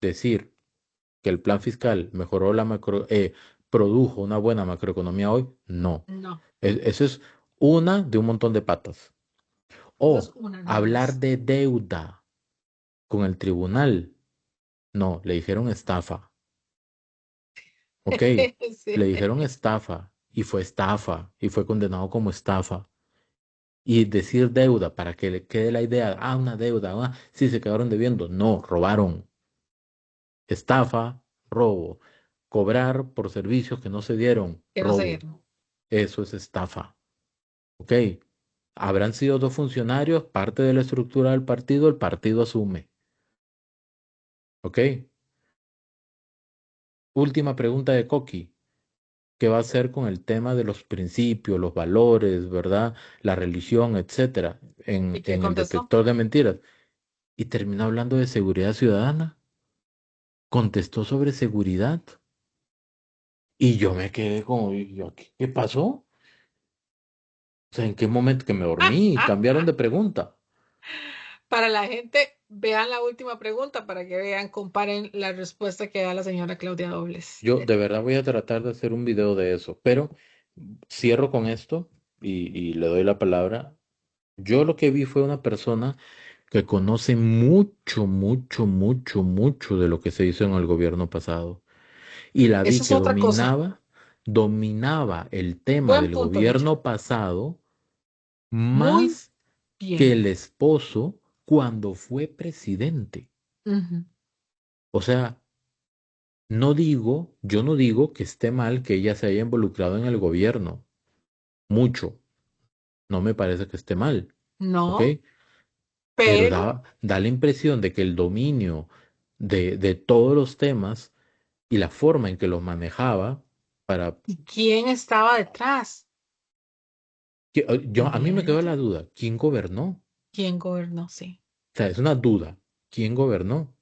Decir que el plan fiscal mejoró produjo una buena macroeconomía hoy, no. No, Eso es una de un montón de patas. eso es O una nada hablar más. de deuda con el tribunal, no, le dijeron estafa. Ok, le Sí. dijeron estafa y fue condenado como estafa. Y decir deuda para que le quede la idea, una deuda, sí se quedaron debiendo. No, robaron. Estafa, robo. Cobrar por servicios que no se dieron, Que no se robo. dieron. Eso es estafa. Ok, habrán sido dos funcionarios, parte de la estructura del partido, el partido asume. Ok, última pregunta de Coqui. ¿Qué va a hacer con el tema de los principios, los valores, ¿verdad? La religión, etcétera, ¿Y qué en el contestó? detector de mentiras? Y terminó hablando de seguridad ciudadana. Contestó sobre seguridad. Y yo me quedé como, ¿y yo, qué pasó? O sea, ¿en qué momento que me dormí y cambiaron de pregunta? Para la gente, vean la última pregunta para que vean, comparen la respuesta que da la señora Claudia Dobles. Yo de verdad voy a tratar de hacer un video de eso, pero cierro con esto y le doy la palabra. Yo lo que vi fue una persona que conoce mucho, mucho, mucho, mucho de lo que se hizo en el gobierno pasado. Y la vi Esa es que otra cosa. dominaba el tema Buen del punto, Richard. gobierno pasado Muy más que bien. el esposo cuando fue presidente. Ujú. O sea, yo no digo que esté mal que ella se haya involucrado en el gobierno. Mucho. No me parece que esté mal. ¿Ok? No, Pero pero da la impresión de que el dominio de todos los temas y la forma en que los manejaba para... ¿quién estaba detrás? A mí me quedó la Ella. duda, ¿quién gobernó? ¿Quién gobernó? Sí. O sea, es una duda, ¿quién gobernó?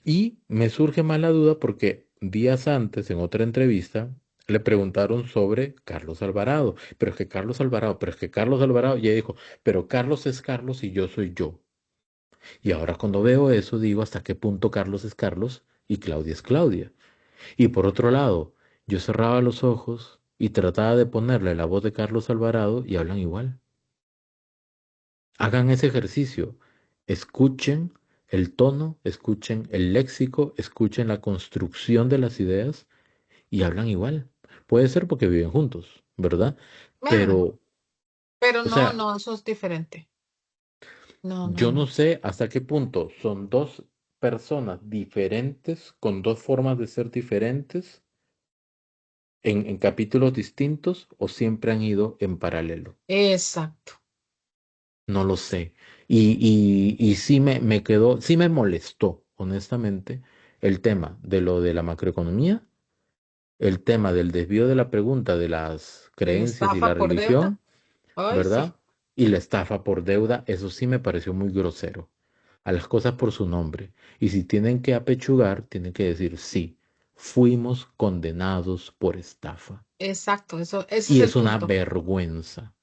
Y me surge más la duda porque días antes, en otra entrevista, le preguntaron sobre Carlos Alvarado. Pero es que Carlos Alvarado, y ella dijo, pero Carlos es Carlos y yo soy yo. Y ahora cuando veo eso, digo, ¿hasta qué punto Carlos es Carlos y Claudia es Claudia? Y por otro lado, yo cerraba los ojos y trataba de ponerle la voz de Carlos Alvarado y hablan igual. Hagan ese ejercicio. Escuchen el tono, escuchen el léxico, escuchen la construcción de las ideas y hablan igual. Puede ser porque viven juntos, ¿verdad? Bueno, Pero, pero o no, sea, no, eso es diferente. No, no, yo no no. sé hasta qué punto son dos personas diferentes, con dos formas de ser diferentes, en capítulos distintos o siempre han ido en paralelo. Exacto. No lo sé. Y sí me quedó, sí me molestó, honestamente, el tema de lo de la macroeconomía, el tema del desvío de la pregunta de las De la creencias y la estafa por deuda. religión, Ay, sí. ¿verdad? Y la estafa por deuda, eso sí me pareció muy grosero. A las cosas por su nombre. Y si tienen que apechugar, tienen que decir sí, fuimos condenados por estafa. Exacto. Ese es Y el es una punto. vergüenza.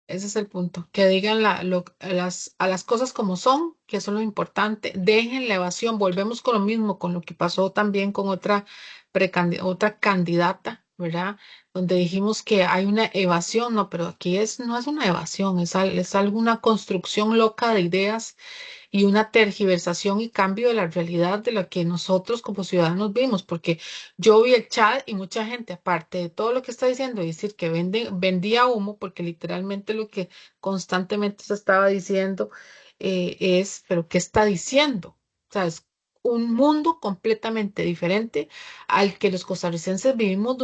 Ese es el punto. Que digan a las cosas como son, que eso es lo importante. Dejen la evasión. Volvemos con lo mismo, con lo que pasó también con otra candidata, ¿verdad? Donde dijimos que hay una evasión, no, pero aquí no es una evasión, es alguna construcción loca de ideas y una tergiversación y cambio de la realidad de la que nosotros como ciudadanos vimos, porque yo vi el chat y mucha gente, aparte de todo lo que está diciendo, decir que vendía humo, porque literalmente lo que constantemente se estaba diciendo pero ¿qué está diciendo? O sea, es un mundo completamente diferente al que los costarricenses vivimos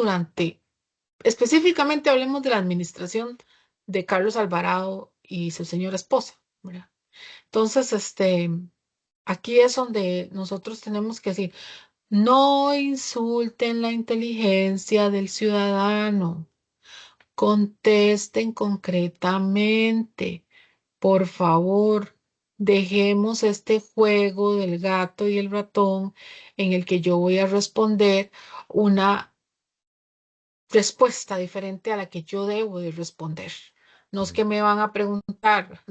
específicamente hablemos de la administración de Carlos Alvarado y su señora esposa, ¿verdad? Entonces, aquí es donde nosotros tenemos que decir, no insulten la inteligencia del ciudadano, contesten concretamente, por favor, dejemos este juego del gato y el ratón en el que yo voy a responder una respuesta diferente a la que yo debo de responder. No es que me van a preguntar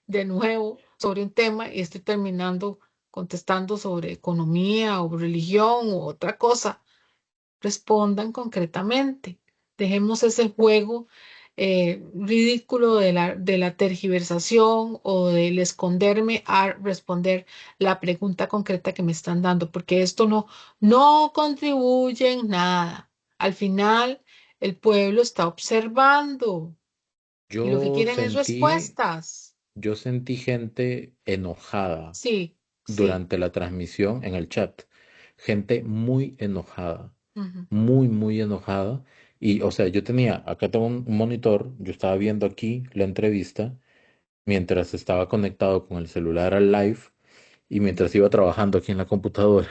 de nuevo sobre un tema y estoy terminando contestando sobre economía o religión u otra cosa. Respondan concretamente. Dejemos ese juego ridículo de la tergiversación o del esconderme a responder la pregunta concreta que me están dando, porque esto no contribuye en nada. Al final, el pueblo está observando y lo que Yo quieren es sentí, respuestas. yo sentí gente enojada Sí, sí. durante la transmisión en el chat. Gente muy enojada, Ujú. muy enojada. Y, o sea, yo tenía, acá tengo un monitor, yo estaba viendo aquí la entrevista mientras estaba conectado con el celular al live y mientras iba trabajando aquí en la computadora,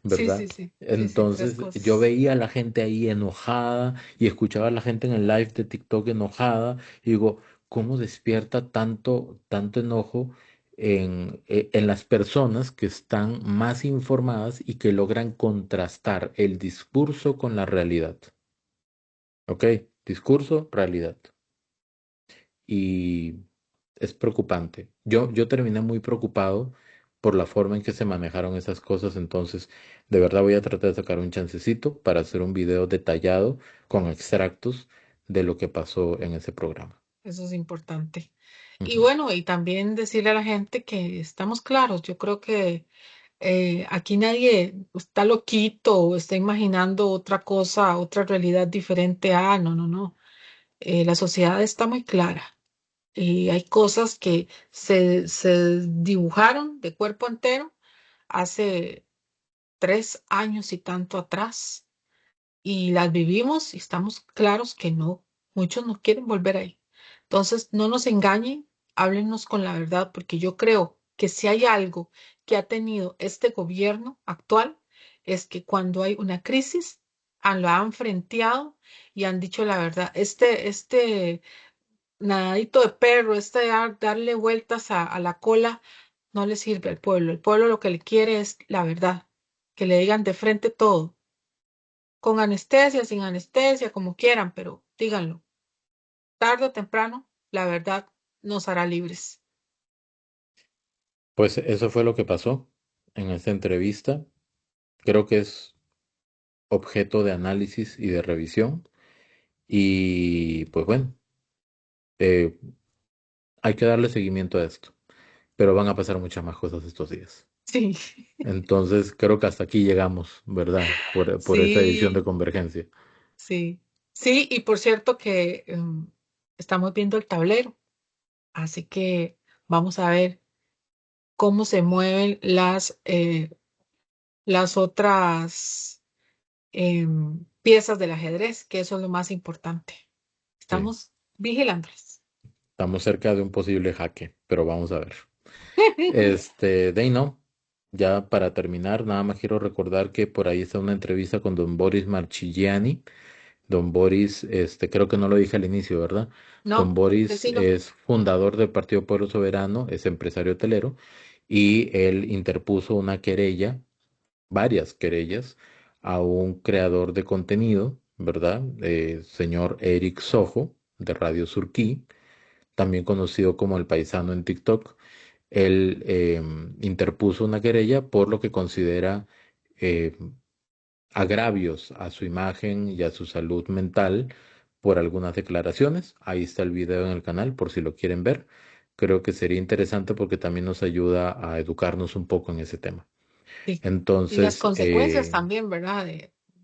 Sí, ¿verdad? sí, sí. Sí, sí, tres Entonces yo cosas. veía a la gente ahí enojada y escuchaba a la gente en el live de TikTok enojada y digo, ¿cómo despierta tanto enojo en las personas que están más informadas y que logran contrastar el discurso con la realidad? ¿Ok? Discurso, realidad. Y es preocupante. Yo terminé muy preocupado por la forma en que se manejaron esas cosas, entonces de verdad voy a tratar de sacar un chancecito para hacer un video detallado con extractos de lo que pasó en ese programa. Eso es importante. Y Ujú. bueno, y también decirle a la gente que estamos claros. Yo creo que aquí nadie está loquito o está imaginando otra cosa, otra realidad diferente. No, no, no. La sociedad está muy clara y hay cosas que se dibujaron de cuerpo entero hace 3 años y tanto atrás y las vivimos y estamos claros que no, muchos no quieren volver ahí. Entonces, no nos engañen, háblenos con la verdad, porque yo creo que si hay algo que ha tenido este gobierno actual, es que cuando hay una crisis, lo han frenteado y han dicho la verdad. Este nadadito de perro, darle vueltas a la cola, no le sirve al pueblo. El pueblo lo que le quiere es la verdad, que le digan de frente todo con anestesia, sin anestesia, como quieran, pero díganlo. Tarde o temprano, la verdad nos hará libres. Pues eso fue lo que pasó en esta entrevista. Creo que es objeto de análisis y de revisión. Y pues bueno, eh, hay que darle seguimiento a esto, pero van a pasar muchas más cosas estos días. Sí, Entonces, creo que hasta aquí llegamos, ¿verdad? Por esta edición de sí, Convergencia. sí. Sí, y por cierto que estamos viendo el tablero, así que vamos a ver cómo se mueven las otras piezas del ajedrez, que eso es lo más importante. Sí, Estamos vigilándolas. estamos cerca de un posible jaque, pero vamos a ver. De ahí no, ya para terminar, nada más quiero recordar que por ahí está una entrevista con don Boris Marchigiani. Don Boris, creo que no lo dije al inicio, ¿verdad? Don No, Boris decilo. es fundador del Partido Pueblo Soberano, es empresario hotelero y él interpuso una querella, varias querellas, a un creador de contenido, ¿verdad? Señor Eric Sojo, de Radio Surquí, también conocido como El Paisano en TikTok. Él interpuso una querella por lo que considera eh, agravios a su imagen y a su salud mental por algunas declaraciones. Ahí está el video en el canal por si lo quieren ver. Creo que sería interesante porque también nos ayuda a educarnos un poco en ese tema. Sí. Y las Entonces, consecuencias también, ¿verdad?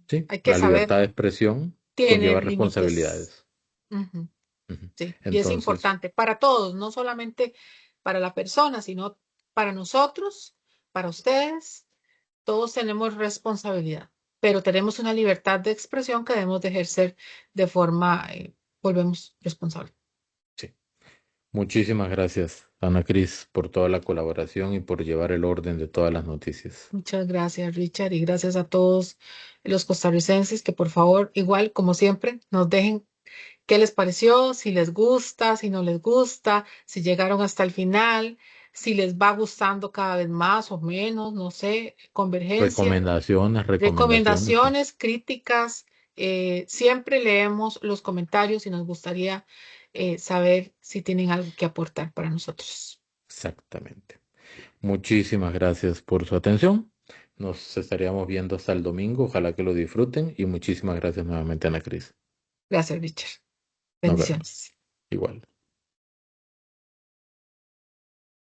sí, Hay que la saber, libertad de expresión tiene conlleva límites. responsabilidades. Ujú, Ujú. sí, y es Entonces, importante para todos, no solamente para la persona, sino para nosotros, para ustedes. Todos tenemos responsabilidad, pero tenemos una libertad de expresión que debemos de ejercer de forma, volvemos responsable. sí. Muchísimas gracias, Ana Cris, por toda la colaboración y por llevar el orden de todas las noticias. Muchas gracias, Richard, y gracias a todos los costarricenses que por favor, igual como siempre, nos dejen qué les pareció, si les gusta, si no les gusta, si llegaron hasta el final, si les va gustando cada vez más o menos, no sé, convergencia. Recomendaciones, sí. Recomendaciones, críticas, siempre leemos los comentarios y nos gustaría saber si tienen algo que aportar para nosotros. Exactamente. Muchísimas gracias por su atención. Nos estaríamos viendo hasta el domingo. Ojalá que lo disfruten y muchísimas gracias nuevamente, Ana Cris. Gracias, Richard. Nos vemos. Bendiciones. Igual.